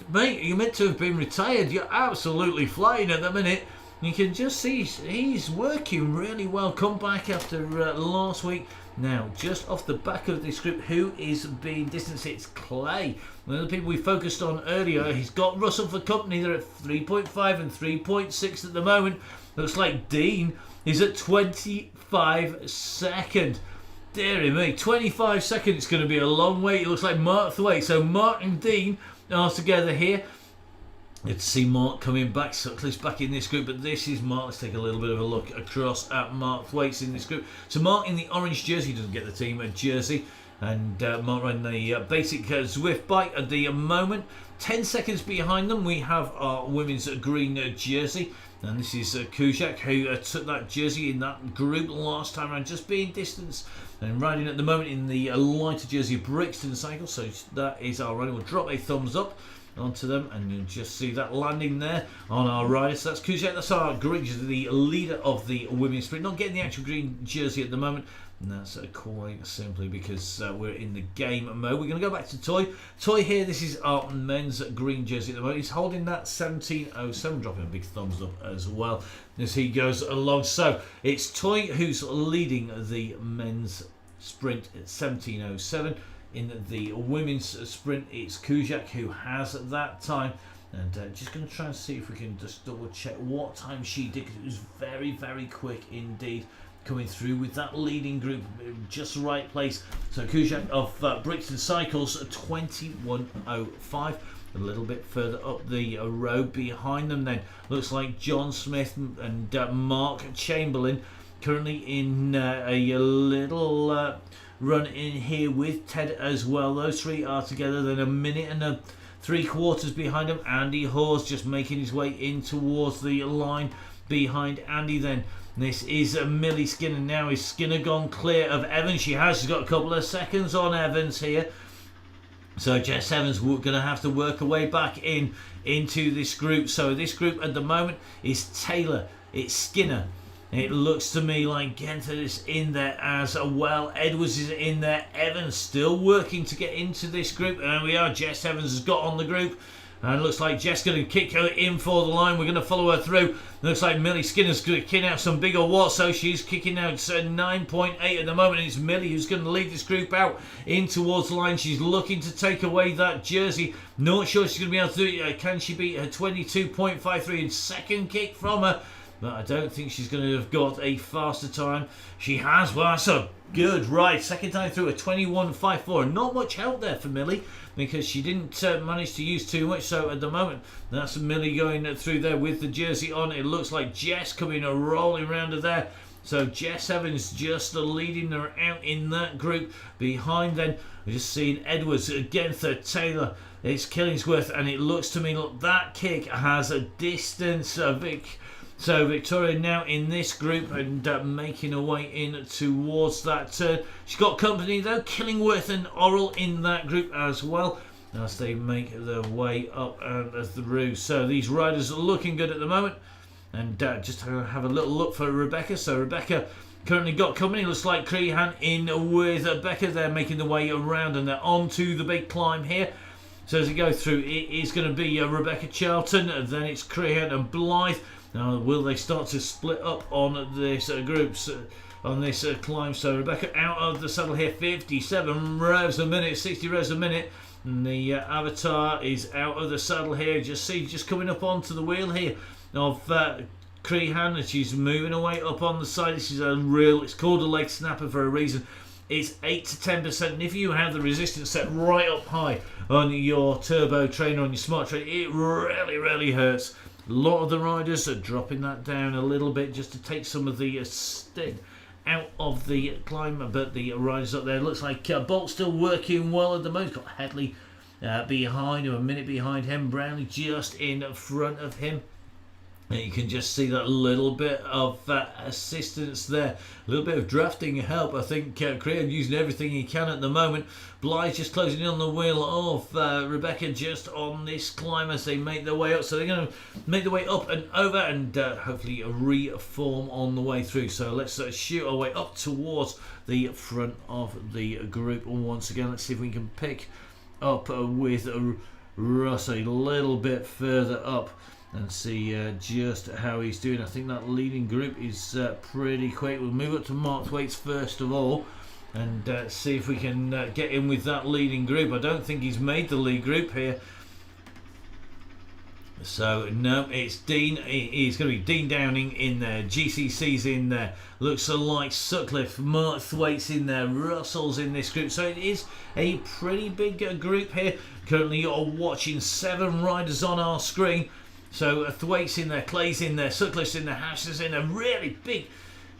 mate, you meant to have been retired. You're absolutely flying at the minute. You can just see he's working really well. Come back after last week. Now, just off the back of this group, who is being distanced? It's Clay. One of the people we focused on earlier. He's got Russell for company. They're at 3.5 and 3.6 at the moment. Looks like Dean is at 25 seconds. Dear me, 25 seconds. It's going to be a long wait. It looks like Mark Thwaite. So Mark and Dean are together here. Let's see Mark coming back. Sutcliffe's back in this group, but this is Mark. Let's take a little bit of a look across at Mark Thwaites in this group. So Mark in the orange jersey, doesn't get the team jersey, and Mark riding the basic Zwift bike at the moment. 10 seconds behind them, we have our women's green jersey, and this is Kujak, who took that jersey in that group last time around, just being distanced and riding at the moment in the lighter jersey of Brixton Cycle. So that is our rider. We'll drop a thumbs up onto them, and you'll just see that landing there on our rider. So that's Kujak, that's our green jersey, the leader of the women's sprint. Not getting the actual green jersey at the moment, and that's quite simply because we're in the game mode. We're going to go back to Toy. Toy here, this is our men's green jersey at the moment. He's holding that 17.07, dropping a big thumbs up as well as he goes along. So it's Toy who's leading the men's sprint at 17.07. In the women's sprint, it's Kujak who has that time, and just going to try and see if we can just double check what time she did, because it was very, very quick indeed coming through with that leading group, just the right place. So Kujak of Brixton Cycles 21.05, a little bit further up the road behind them. Then looks like John Smith and Mark Chamberlain currently in a little run in here with Ted as well. Those three are together. Then a minute and 3/4 behind him. Andy Hawes just making his way in towards the line behind Andy. Then this is Millie Skinner. Now is Skinner gone clear of Evans? She's got a couple of seconds on Evans here. So Jess Evans going to have to work her way back into this group. So this group at the moment is Taylor, it's Skinner. It looks to me like Genter is in there as well. Edwards is in there. Evans still working to get into this group. And we are. Jess Evans has got on the group. And it looks like Jess going to kick her in for the line. We're going to follow her through. It looks like Millie Skinner's going to kick out some bigger watts. So she's kicking out 9.8 at the moment. And it's Millie who's going to lead this group out in towards the line. She's looking to take away that jersey. Not sure she's going to be able to do it. Can she beat her 22.53 in second kick from her? But I don't think she's going to have got a faster time. She has. Well, that's a good ride. Second time through a 21.54. Not much help there for Millie, because she didn't manage to use too much. So at the moment, that's Millie going through there with the jersey on. It looks like Jess coming and rolling around her there. So Jess Evans just leading her out in that group. Behind then, we're just seeing Edwards, Genther, Taylor. It's Killingsworth, and it looks to me, look, that kick has a distance. So Victoria now in this group and making her way in towards that turn. She's got company though, Killingworth and Oral in that group as well, as they make their way up and through. So these riders are looking good at the moment. And just have a little look for Rebecca. So Rebecca currently got company. Looks like Crehan in with Becca. They're making their way around and they're on to the big climb here. So as we go through, it is going to be Rebecca Charlton, and then it's Crehan and Blythe. Now, will they start to split up on this groups on this climb? So Rebecca out of the saddle here, 57 revs a minute, 60 revs a minute. And the Avatar is out of the saddle here. Just coming up onto the wheel here of Crehan, and she's moving away up on the side. This is it's called a leg snapper for a reason. It's 8 to 10%, and if you have the resistance set right up high on your turbo trainer, on your smart trainer, it really hurts. A lot of the riders are dropping that down a little bit just to take some of the sting out of the climb, but the riders up there, looks like Bolt's still working well at the moment. Got Headley behind him, a minute behind him, Brownlee just in front of him. And you can just see that little bit of assistance there, a little bit of drafting help. I think Crehan using everything he can at the moment. Blythe just closing in on the wheel of Rebecca just on this climb as they make their way up. So they're going to make their way up and over and hopefully reform on the way through. So let's shoot our way up towards the front of the group once again. Let's see if we can pick up with Russ a little bit further up. and see just how he's doing. I think that leading group is pretty quick. We'll move up to Mark Thwaites first of all and see if we can get in with that leading group. I don't think he's made the lead group here. So no, it's Dean. It's going to be Dean Downing in there, GCC's in there, looks like Sutcliffe, Mark Thwaites in there, Russell's in this group. So it is a pretty big group here. Currently you're watching 7 riders on our screen. So Thwaites in there, Clay's in there, Sutcliffe's in there, Hash's in there. Really big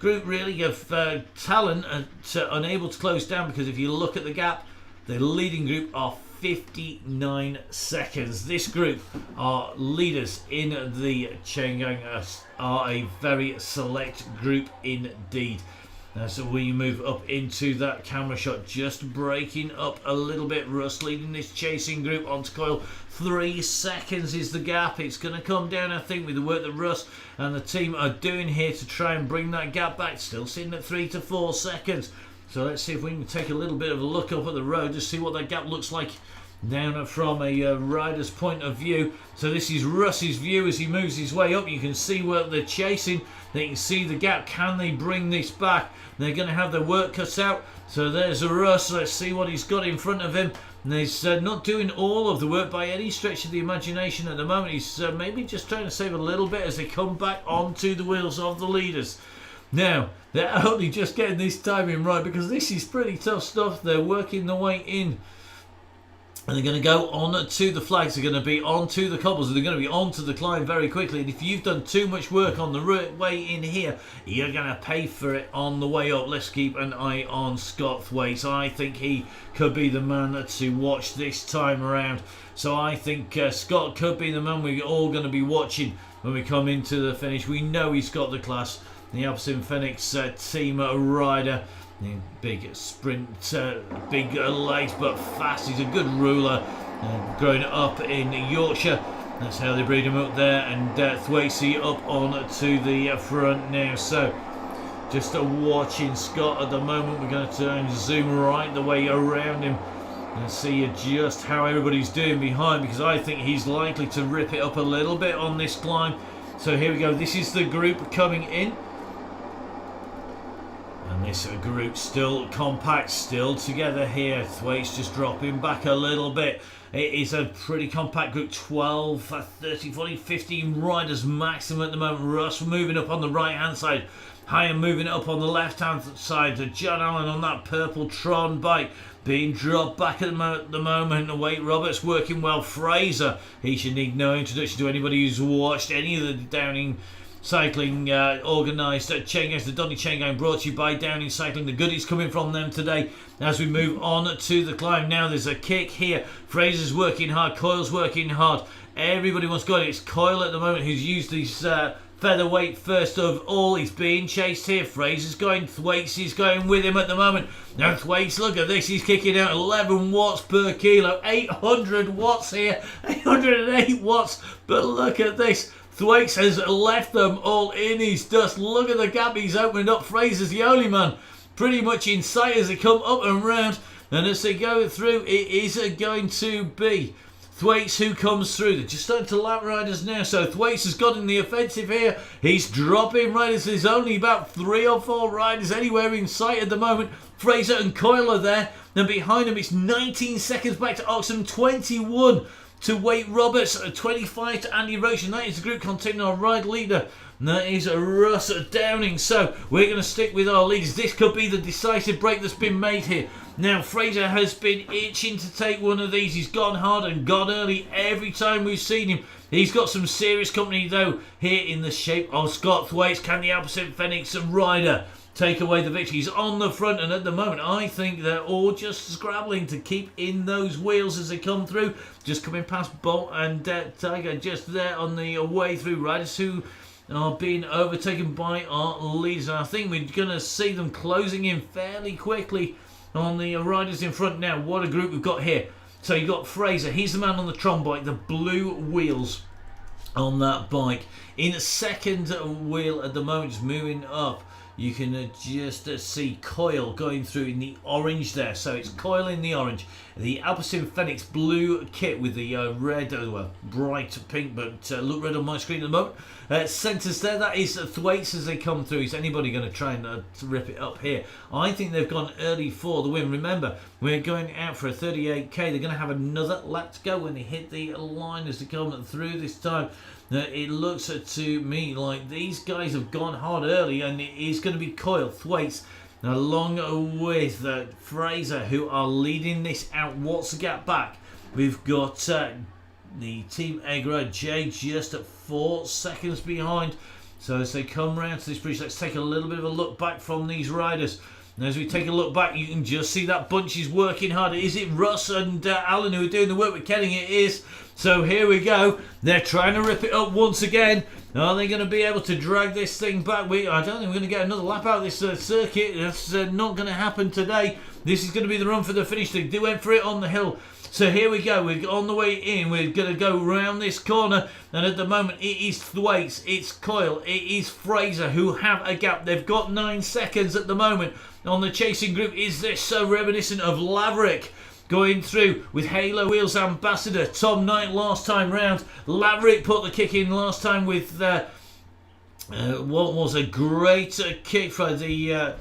group really of talent, unable to close down, because if you look at the gap, the leading group are 59 seconds. This group are leaders in the Chain Gang, are a very select group indeed. So we move up into that camera shot, just breaking up a little bit. Russ leading this chasing group onto Coyle. 3 seconds is the gap. It's going to come down, I think, with the work that Russ and the team are doing here to try and bring that gap back. Still sitting at 3 to 4 seconds. So let's see if we can take a little bit of a look up at the road to see what that gap looks like down from a rider's point of view. So this is Russ's view as he moves his way up. You can see what they're chasing. They can see the gap. Can they bring this back? They're going to have their work cut out. So there's a Russ. Let's see what he's got in front of him. And he's not doing all of the work by any stretch of the imagination at the moment. He's maybe just trying to save a little bit as they come back onto the wheels of the leaders. Now, they're only just getting this timing right, because this is pretty tough stuff. They're working their way in. And they're going to go on to the flags. They're going to be onto the cobbles. They're going to be onto the climb very quickly. And if you've done too much work on the way in here, you're going to pay for it on the way up. Let's keep an eye on Scott Thwaites. I think he could be the man to watch this time around. So I think Scott could be the man we're all going to be watching when we come into the finish. We know he's got the class. The Alpecin Phoenix team rider. Big sprint, big legs, but fast. He's a good ruler. Growing up in Yorkshire, that's how they breed him up there. And Thwaites up on to the front now. So just watching Scott at the moment. We're going to try and zoom right the way around him and see just how everybody's doing behind, because I think he's likely to rip it up a little bit on this climb. So here we go. This is the group coming in. And this group still compact, still together here. Thwaites just dropping back a little bit. It is a pretty compact group, 12, 30, 40, 15 riders maximum at the moment. Russ moving up on the right hand side. Higher moving up on the left hand side. John Allen on that purple Tron bike being dropped back at the moment. Wade Roberts working well. Fraser, he should need no introduction to anybody who's watched any of the Downing Cycling organised Chain Gangs. The DonnyChainGang brought to you by Downing Cycling. The goodies coming from them today as we move on to the climb. Now there's a kick here. Fraser's working hard. Coyle's working hard. Everybody wants to go. It's Coyle at the moment who's used his featherweight first of all. He's being chased here. Fraser's going. Thwaites is going with him at the moment. Now Thwaites, look at this. He's kicking out 11 watts per kilo. 800 watts here. 808 watts. But look at this. Thwaites has left them all in his dust. Look at the gap he's opened up. Fraser's the only man pretty much in sight as they come up and round. And as they go through, it is going to be Thwaites who comes through. They're just starting to lap riders now. So Thwaites has got in the offensive here. He's dropping riders. There's only about 3 or 4 riders anywhere in sight at the moment. Fraser and Coyle are there. Then behind him, it's 19 seconds back to Oxham, 21 to Wade Roberts, 25 to Andy Roach, and that is the group containing our ride leader. And that is Russ Downing. So we're going to stick with our leaders. This could be the decisive break that's been made here. Now Fraser has been itching to take one of these. He's gone hard and gone early every time we've seen him. He's got some serious company though here in the shape of Scott Thwaites. Can the Alpecin Phoenix rider take away the victory? He's on the front, and at the moment I think they're all just scrabbling to keep in those wheels as they come through. Just coming past Bolt and Tiger just there on the way through. Riders who are being overtaken by our leaders, and I think we're going to see them closing in fairly quickly on the riders in front. Now what a group we've got here. So you've got Fraser, he's the man on the Tron bike, the blue wheels on that bike. In second wheel at the moment, just moving up you can just see Coil going through in the orange there. So it's Coil in the orange. The Alpecin Phoenix blue kit with the red, well, bright pink, but look red on my screen at the moment. Centres there, that is Thwaites as they come through. Is anybody going to try and rip it up here? I think they've gone early for the win. Remember, we're going out for a 38k. They're going to have another lap to go when they hit the line as they come through this time. It looks to me like these guys have gone hard early, and it is going to be Coil, Thwaites, along with Fraser, who are leading this out. What's the gap back? We've got the Team Agra J just at 4 seconds behind. So as they come round to this bridge, let's take a little bit of a look back from these riders. And as we take a look back, you can just see that bunch is working hard. Is it Russ and Alan who are doing the work with Kenning? It is. So here we go. They're trying to rip it up once again. Are they going to be able to drag this thing back? I don't think we're going to get another lap out of this circuit. That's not going to happen today. This is going to be the run for the finish. They went for it on the hill. So here we go. We're on the way in. We're going to go round this corner. And at the moment, it is Thwaites, it's Coil, it is Fraser who have a gap. They've got 9 seconds at the moment on the chasing group. Is this so reminiscent of Laverick going through with Halo Wheels Ambassador? Tom Knight last time round. Laverick put the kick in last time with what was a great kick for the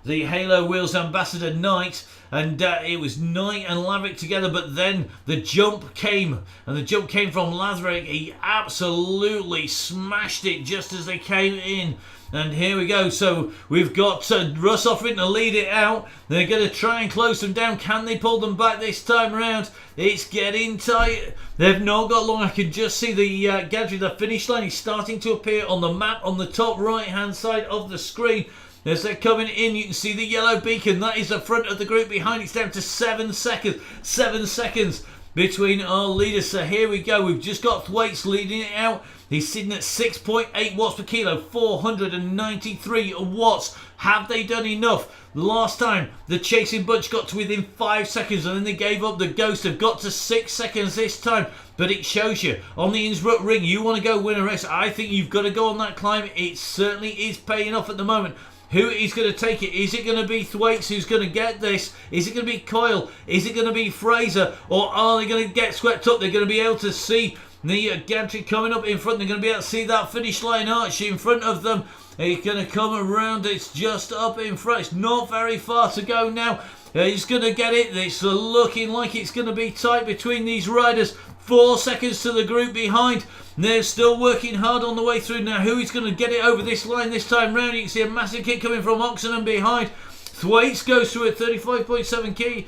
Halo Wheels Ambassador Knight. And it was Knight and Laverick together, but then the jump came, and the jump came from Laverick. He absolutely smashed it just as they came in. And here we go. So we've got Russ offering to lead it out. They're going to try and close them down. Can they pull them back this time around? It's getting tight. They've not got long. I can just see the gantry. The finish line is starting to appear on the map on the top right hand side of the screen. As they're coming in, you can see the yellow beacon. That is the front of the group. Behind it's down to 7 seconds. 7 seconds between our leaders. So here we go. We've just got Thwaites leading it out. He's sitting at 6.8 watts per kilo, 493 watts. Have they done enough? Last time, the chasing bunch got to within 5 seconds and then they gave up the ghost. Have got to 6 seconds this time. But it shows you, on the Innsbruck ring, you want to go win a race. I think you've got to go on that climb. It certainly is paying off at the moment. Who is going to take it? Is it going to be Thwaites who's going to get this? Is it going to be Coil? Is it going to be Fraser? Or are they going to get swept up? They're going to be able to see the gantry coming up in front. They're going to be able to see that finish line arch in front of them. It's going to come around. It's just up in front. It's not very far to go now. He's going to get it. It's looking like it's going to be tight between these riders. 4 seconds to the group behind. They're still working hard on the way through. Now, who is going to get it over this line this time round? You can see a massive kick coming from Oxenham behind. Thwaites goes through at 35.7k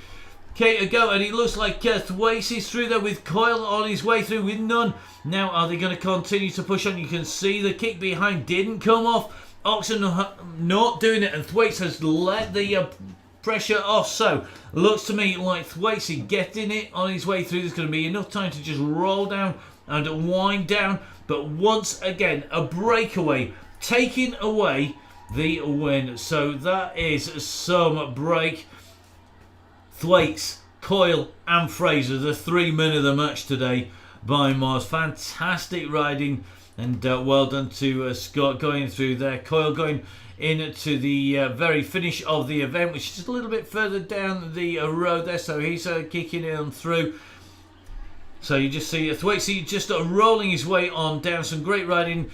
to go, and it looks like Thwaites is through there with Coil on his way through with none. Now, are they going to continue to push on? You can see the kick behind didn't come off. Oxenham not doing it, and Thwaites has let the pressure off. So looks to me like Thwaites is getting it on his way through. There's going to be enough time to just roll down and wind down, but once again a breakaway taking away the win. So that is some break. Thwaites, Coil and Fraser, the 3 men of the match today by Mars. Fantastic riding, and well done to Scott going through there. Coil going into the very finish of the event, which is just a little bit further down the road there, so he's kicking it on through. So you just see Thwaites just rolling his way on down. Some great riding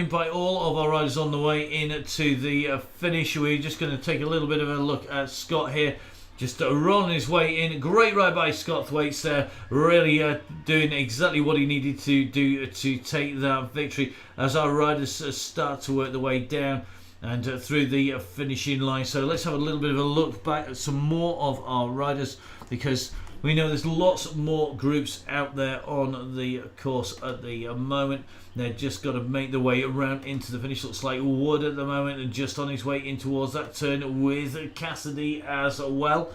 by all of our riders on the way in to the finish. We're just going to take a little bit of a look at Scott here, just rolling his way in. Great ride by Scott Thwaites there, really doing exactly what he needed to do to take that victory as our riders start to work their way down and through the finishing line. So let's have a little bit of a look back at some more of our riders, because we know there's lots more groups out there on the course at the moment. They've just got to make their way around into the finish. Looks like Wood at the moment and just on his way in towards that turn with Cassidy as well.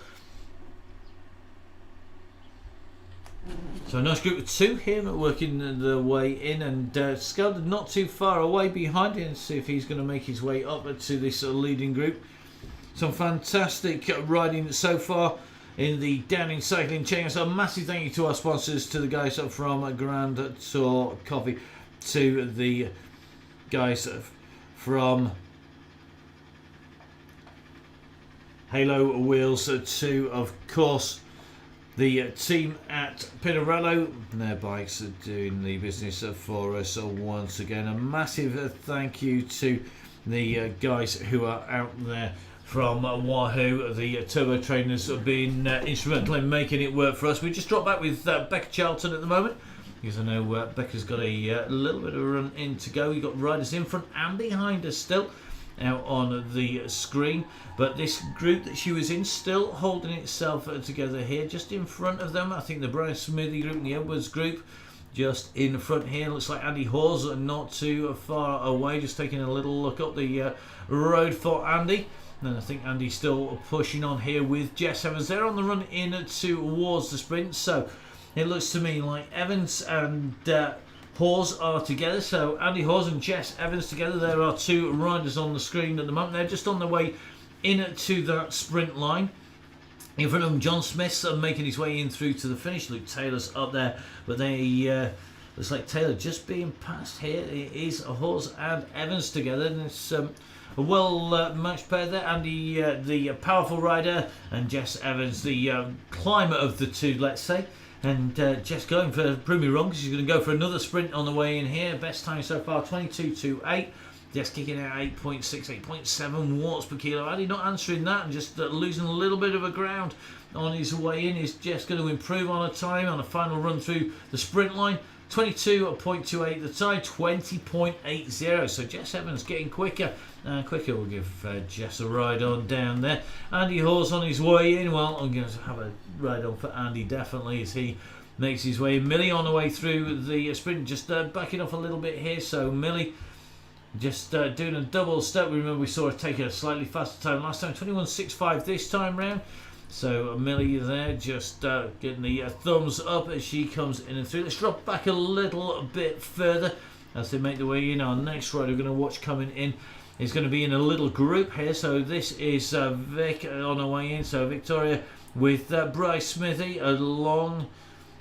So a nice group of 2 here working their way in, and Skelder not too far away behind him. See if he's going to make his way up to this leading group. Some fantastic riding so far in the Downing Cycling Chain. So a massive thank you to our sponsors, to the guys from Grand Tour Coffee, to the guys from Halo wheels to, of course, the team at Pinarello. Their bikes are doing the business for us once again. A massive thank you to the guys who are out there from Wahoo. The turbo trainers have been instrumental in making it work for us. We just dropped back with Becca Charlton at the moment, because I know Becca's got a little bit of a run in to go. You've got riders in front and behind us still out on the screen, but this group that she was in still holding itself together here just in front of them. I think the Brian Smithy group and the Edwards group just in front here. Looks like Andy Hawes not too far away, just taking a little look up the road for Andy. And I think Andy's still pushing on here with Jess Evans. They're on the run in towards the sprint, so it looks to me like Evans and Hawes are together. So Andy Hawes and Jess Evans together. There are two riders on the screen at the moment. They're just on their way into that sprint line. In front of them, John Smith's making his way in through to the finish. Luke Taylor's up there, but they looks like Taylor just being passed here. It is Hawes and Evans together, and it's a well matched pair there. Andy, the powerful rider, and Jess Evans, the climber of the two, let's say. And Jess going for, prove me wrong, because she's going to go for another sprint on the way in here. Best time so far, 22.28. Jess kicking out 8.6, 8.7 watts per kilo. Andy not answering that and just losing a little bit of a ground on his way in. Is Jess going to improve on a time on a final run through the sprint line? 22.28 the time, 20.80. So Jess Evans getting quicker and quicker. We'll give Jess a ride on down there. Andy Hawes on his way in. Well, I'm going to have a ride on for Andy definitely as he makes his way in. Millie on the way through the sprint, just backing off a little bit here. So Millie just doing a double step. Remember we saw her take a slightly faster time last time, 21.65 this time round. So Millie there just getting the thumbs up as she comes in and through. Let's drop back a little bit further as they make their way in. Our next rider we're going to watch coming in is going to be in a little group here. So this is Vic on her way in. So Victoria with Bryce Smithy along,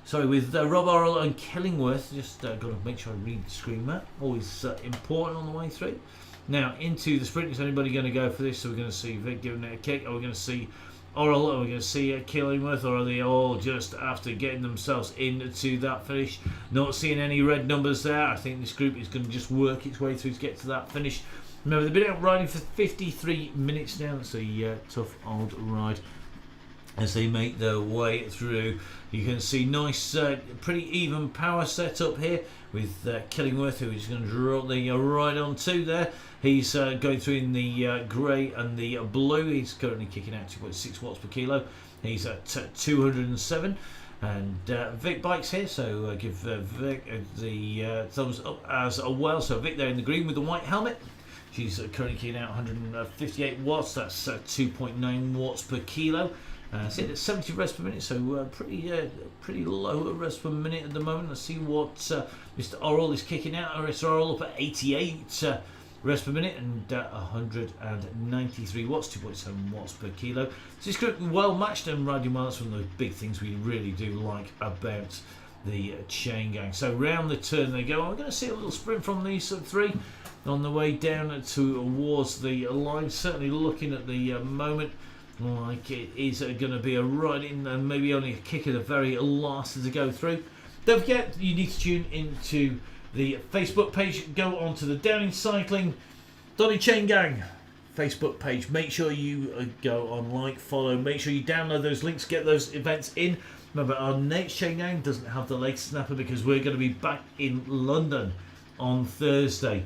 sorry, with Rob Orrell and Killingworth. Just got to make sure I read the screen map. Always important on the way through. Now into the sprint. Is anybody going to go for this? So we're going to see Vic giving it a kick. Are we going to see Orrell, are we going to see Killingworth, or are they all just after getting themselves into that finish? Not seeing any red numbers there. I think this group is going to just work its way through to get to that finish. Remember, they've been out riding for 53 minutes now. That's a tough old ride as they make their way through. You can see nice, pretty even power set up here with Killingworth, who is going to draw the ride on to there. He's going through in the grey and the blue. He's currently kicking out 2.6 watts per kilo. He's at 207. And Vic bikes here, so give Vic the thumbs up as well. So Vic there in the green with the white helmet. She's currently kicking out 158 watts. That's 2.9 watts per kilo. Sitting at 70 rests per minute, so pretty low rests per minute at the moment. Let's see what Mr. Orrell is kicking out. Mr. Orrell up at 88 rests per minute and 193 watts, 2.7 watts per kilo. So this group well matched and riding well. That's one of the big things we really do like about the Chain Gang. So round the turn they go. I'm going to see a little sprint from these three on the way down towards the line. Certainly looking at the moment like it is going to be a ride in and maybe only a kick at the very last to go through. Don't forget, you need to tune into the Facebook page. Go on to the Downing Cycling DonnyChainGang Facebook page. Make sure you go on, like, follow. Make sure you download those links, get those events in. Remember, our next Chain Gang doesn't have the latest snapper because we're going to be back in London on Thursday.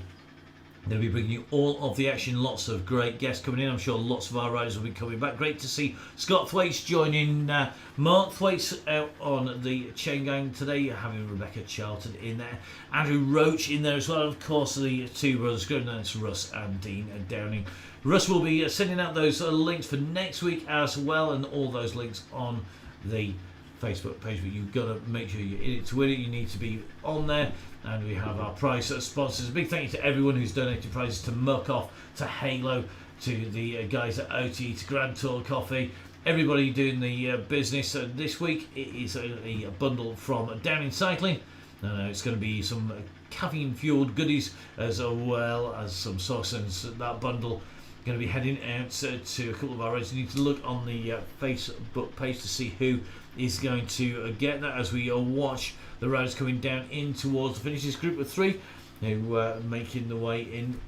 They'll be bringing you all of the action, lots of great guests coming in. I'm sure lots of our riders will be coming back. Great to see Scott Thwaites joining Mark Thwaites out on the Chain Gang today. You're having Rebecca Charlton in there, Andrew Roach in there as well. Of course, the two brothers, that's Russ and Dean Downing. Russ will be sending out those links for next week as well, and all those links on the Facebook page, but you've got to make sure you're in it to win it. You need to be on there, and we have our prize sponsors. A big thank you to everyone who's donated prizes to Muck Off, to Halo, to the guys at OT, to Grand Tour Coffee, everybody doing the business. This week it is a bundle from Downing Cycling. It's going to be some caffeine fueled goodies as well as some sauce, and that bundle going to be heading out to a couple of our riders. You need to look on the Facebook page to see who is going to get that as we watch the riders coming down in towards the finish. This group of 3 who making the way in.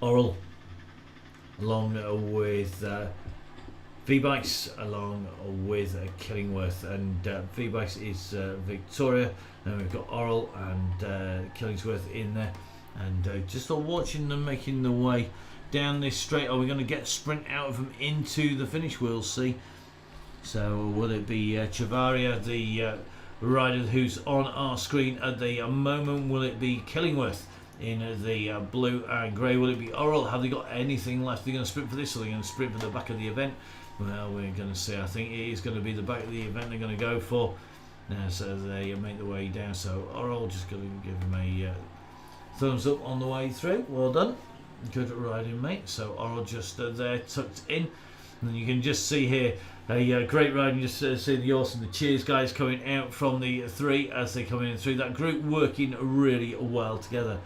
Oral along with V-Bikes, along with Killingworth, and V-Bikes is Victoria, and we've got Oral and Killingsworth in there, and just watching them making the way down this straight. Are we going to get a sprint out of them into the finish? We'll see. So will it be Chavaria, the rider who's on our screen at the moment? Will it be Killingworth in the blue and grey? Will it be Oral? Have they got anything left? Are they going to sprint for this, or are they going to sprint for the back of the event? Well, we're going to see. I think it is going to be the back of the event they're going to go for. So they make the way down. So Oral, just going to give them a thumbs up on the way through. Well done. Good riding, mate. So Oral just there tucked in. And you can just see here a great riding. Just see the awesome, the cheers guys coming out from the 3 as they come in through. That group working really well together.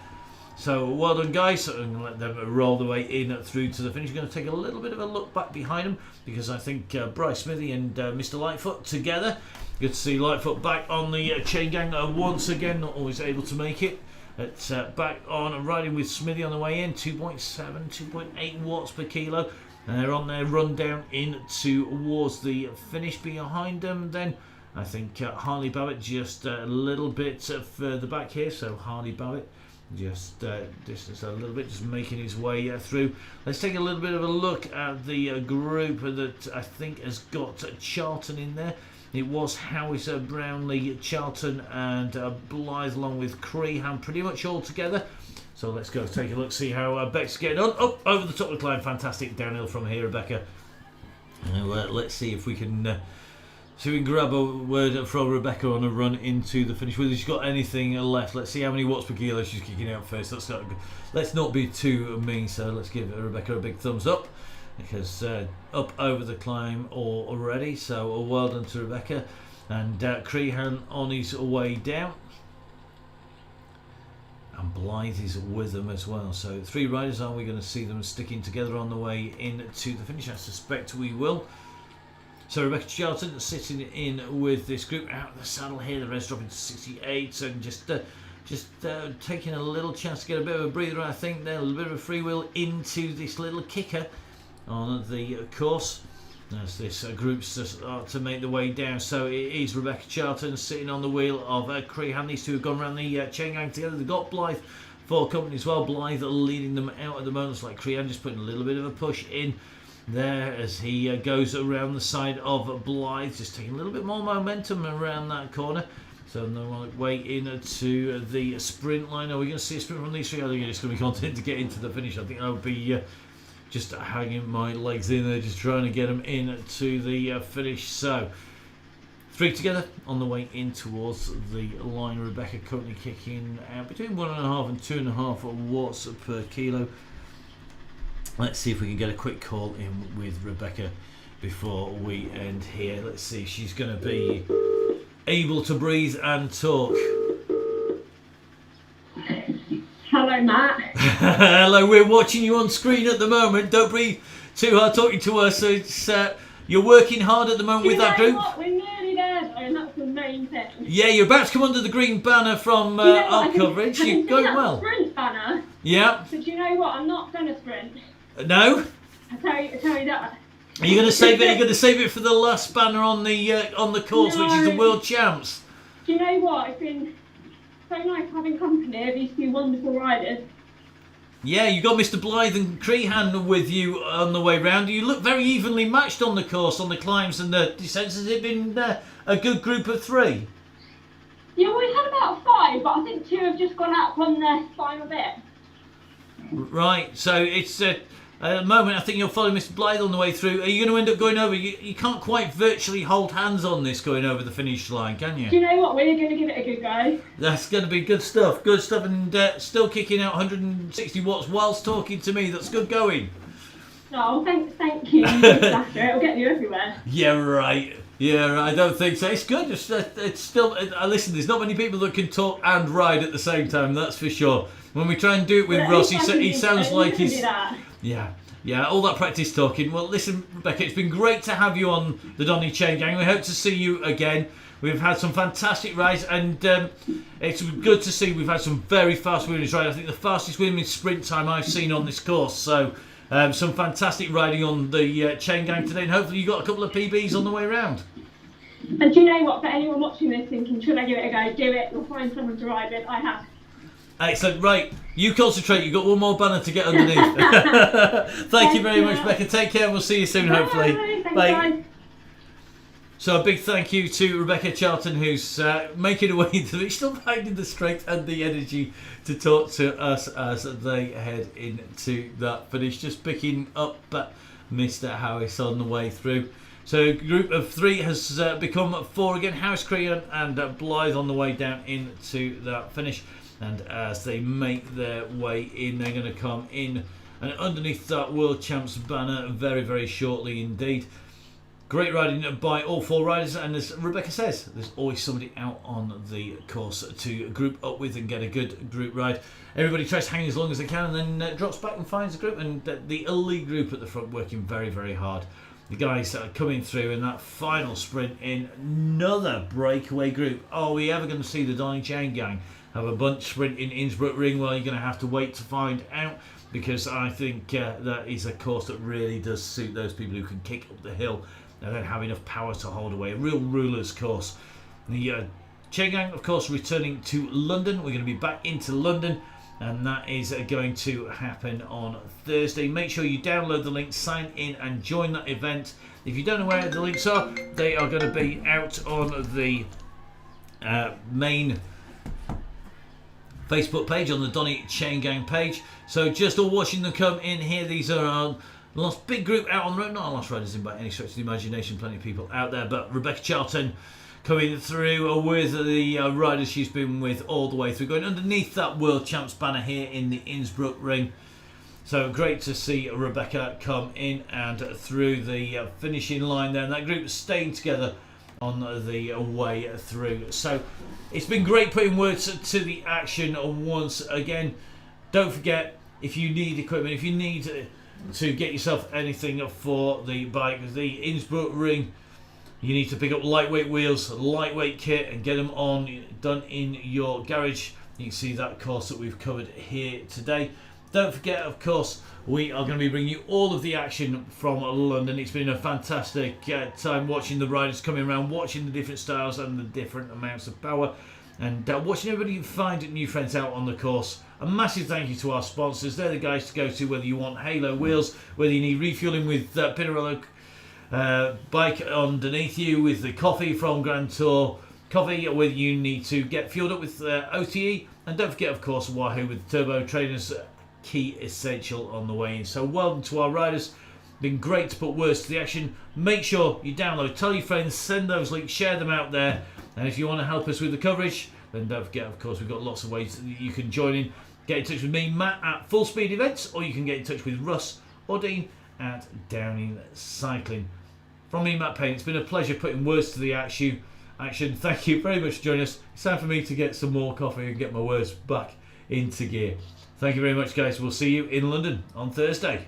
So well done, guys. So I'm going to let them roll the way in through to the finish. We're going to take a little bit of a look back behind them, because I think Bryce Smithy and Mr. Lightfoot together. Good to see Lightfoot back on the chain gang once again. Not always able to make it. It's back on riding with Smithy on the way in. 2.7, 2.8 watts per kilo. And they're on their run down in towards the finish. Behind them then, I think Harley Babbitt just a little bit further back here. So Harley Babbitt just distance a little bit, just making his way through. Let's take a little bit of a look at the group that I think has got Charlton in there. It was Howis, Brownlee, Charlton and Blythe, along with Crehan, pretty much all together. So let's go take a look, see how Beck's getting on. Up over the top of the climb, fantastic downhill from here, Rebecca. Let's see if we can grab a word from Rebecca on a run into the finish. Whether she's got anything left. Let's see how many watts per kilo she's kicking out first. Let's not be too mean, so let's give Rebecca a big thumbs up, because up over the climb already. So well done to Rebecca. And Crehan on his way down. And Blythe is with them as well. So 3 riders. Are we going to see them sticking together on the way into the finish? I suspect we will. So Rebecca Charlton sitting in with this group out of the saddle here. The rest dropping to 68, and just taking a little chance to get a bit of a breather, I think. Then a little bit of a freewheel into this little kicker on the course as this group start to make the way down. So it is Rebecca Charlton sitting on the wheel of Crehan. These 2 have gone around the chain gang together. They've got Blythe for company as well. Blythe leading them out at the moment. It's like Crehan just putting a little bit of a push in there as he goes around the side of Blythe, just taking a little bit more momentum around that corner. So no way into the sprint line. Are we going to see a sprint from these 3? I think it's going to be content to get into the finish. I think I would be just hanging my legs in there, just trying to get them into the finish. So 3 together on the way in towards the line. Rebecca currently kicking out between 1.5 and 2.5 watts per kilo. Let's see if we can get a quick call in with Rebecca before we end here. Let's see if she's going to be able to breathe and talk. Hello, Matt. Hello, we're watching you on screen at the moment. Don't breathe too hard talking to us. So it's, you're working hard at the moment with that group. What? We're nearly there, though, and that's the main thing. Yeah, you're about to come under the green banner from our coverage. You're going well. Sprint banner. Yeah. So do you know what? I'm not going to sprint. No. I tell you that. Are you going to save it? Are you going to save it for the last banner on the course, No. which is the World Champs? Do you know what? It's been so nice having company of these 2 wonderful riders. Yeah, you got Mr. Blythe and Crehan with you on the way round. You look very evenly matched on the course, on the climbs and the descents. Has it been a good group of 3? Yeah, we've had about 5, but I think 2 have just gone up on the final bit. Right, so it's at the moment I think you'll follow Mr. Blythe on the way through. Are you going to end up going over? You can't quite virtually hold hands on this going over the finish line, can you? Do you know what? We're going to give it a good go. That's going to be good stuff, and still kicking out 160 watts whilst talking to me. That's good going. No, thank you. It'll get you everywhere. Yeah, right. Yeah, I don't think so. It's good. It's still. Listen, there's not many people that can talk and ride at the same time. That's for sure. When we try and do it with Ross, he sounds like he's Yeah, all that practice talking. Well, listen, Rebecca, it's been great to have you on the DonnyChainGang. We hope to see you again. We've had some fantastic rides, and it's good to see we've had some very fast women's rides. I think the fastest women's sprint time I've seen on this course. So some fantastic riding on the Chain Gang today, and hopefully you got a couple of PBs on the way around. And do you know what, for anyone watching this thinking, should I give it a go, do it, you'll find someone to ride with. I have. Excellent. Right, you concentrate. You've got one more banner to get underneath. Thank you very much, Becca. Take care. We'll see you soon, hopefully. Bye. So a big thank you to Rebecca Charlton, who's making her way into it, still finding the strength and the energy to talk to us as they head into that finish. Just picking up Mr. Harris on the way through. So a group of 3 has become 4 again. Harris, Crean and Blythe on the way down into that finish. And as they make their way in, they're going to come in and underneath that World Champs banner very, very shortly indeed. Great riding by all 4 riders, and as Rebecca says, there's always somebody out on the course to group up with and get a good group ride. Everybody tries to hang as long as they can and then drops back and finds a group, and the elite group at the front working very, very hard. The guys that are coming through in that final sprint in another breakaway group. Are we ever going to see the DonnyChainGang have a bunch sprint in Innsbruck Ring? Well, you're going to have to wait to find out, because I think that is a course that really does suit those people who can kick up the hill and don't have enough power to hold away. A real ruler's course. The Chain Gang, of course, returning to London. We're going to be back into London, and that is going to happen on Thursday. Make sure you download the link, sign in and join that event. If you don't know where the links are, they are going to be out on the main Facebook page, on the DonnyChainGang page. So just all watching them come in here. These are our last big group out on the road. Not our last riders in by any stretch of the imagination. Plenty of people out there. But Rebecca Charlton coming through with the riders she's been with all the way through, going underneath that World Champs banner here in the Innsbruck Ring. So great to see Rebecca come in and through the finishing line there. And that group staying together on the way through. So it's been great putting words to the action once again. Don't forget, if you need equipment, if you need to get yourself anything for the bike, the Innsbruck Ring, you need to pick up lightweight wheels, lightweight kit, and get them done in your garage. You can see that course that we've covered here today. Don't forget, of course, we are going to be bringing you all of the action from London. It's been a fantastic time watching the riders coming around, watching the different styles and the different amounts of power, and watching everybody find new friends out on the course. A massive thank you to our sponsors. They're the guys to go to, whether you want Halo wheels, whether you need refueling with Pinarello bike underneath you, with the coffee from Grand Tour Coffee, whether you need to get fueled up with OTE, and don't forget, of course, Wahoo with Turbo Trainers, key essential on the way in. So well done to our riders. Been great to put words to the action. Make sure you download, tell your friends, send those links, share them out there. And if you want to help us with the coverage, then don't forget, of course, we've got lots of ways that you can join in. Get in touch with me, Matt, at Full Speed Events, or you can get in touch with Russ or Dean at Downing Cycling. From me, Matt Payne, it's been a pleasure putting words to the action. Thank you very much for joining us. It's time for me to get some more coffee and get my words back into gear. Thank you very much, guys. We'll see you in London on Thursday.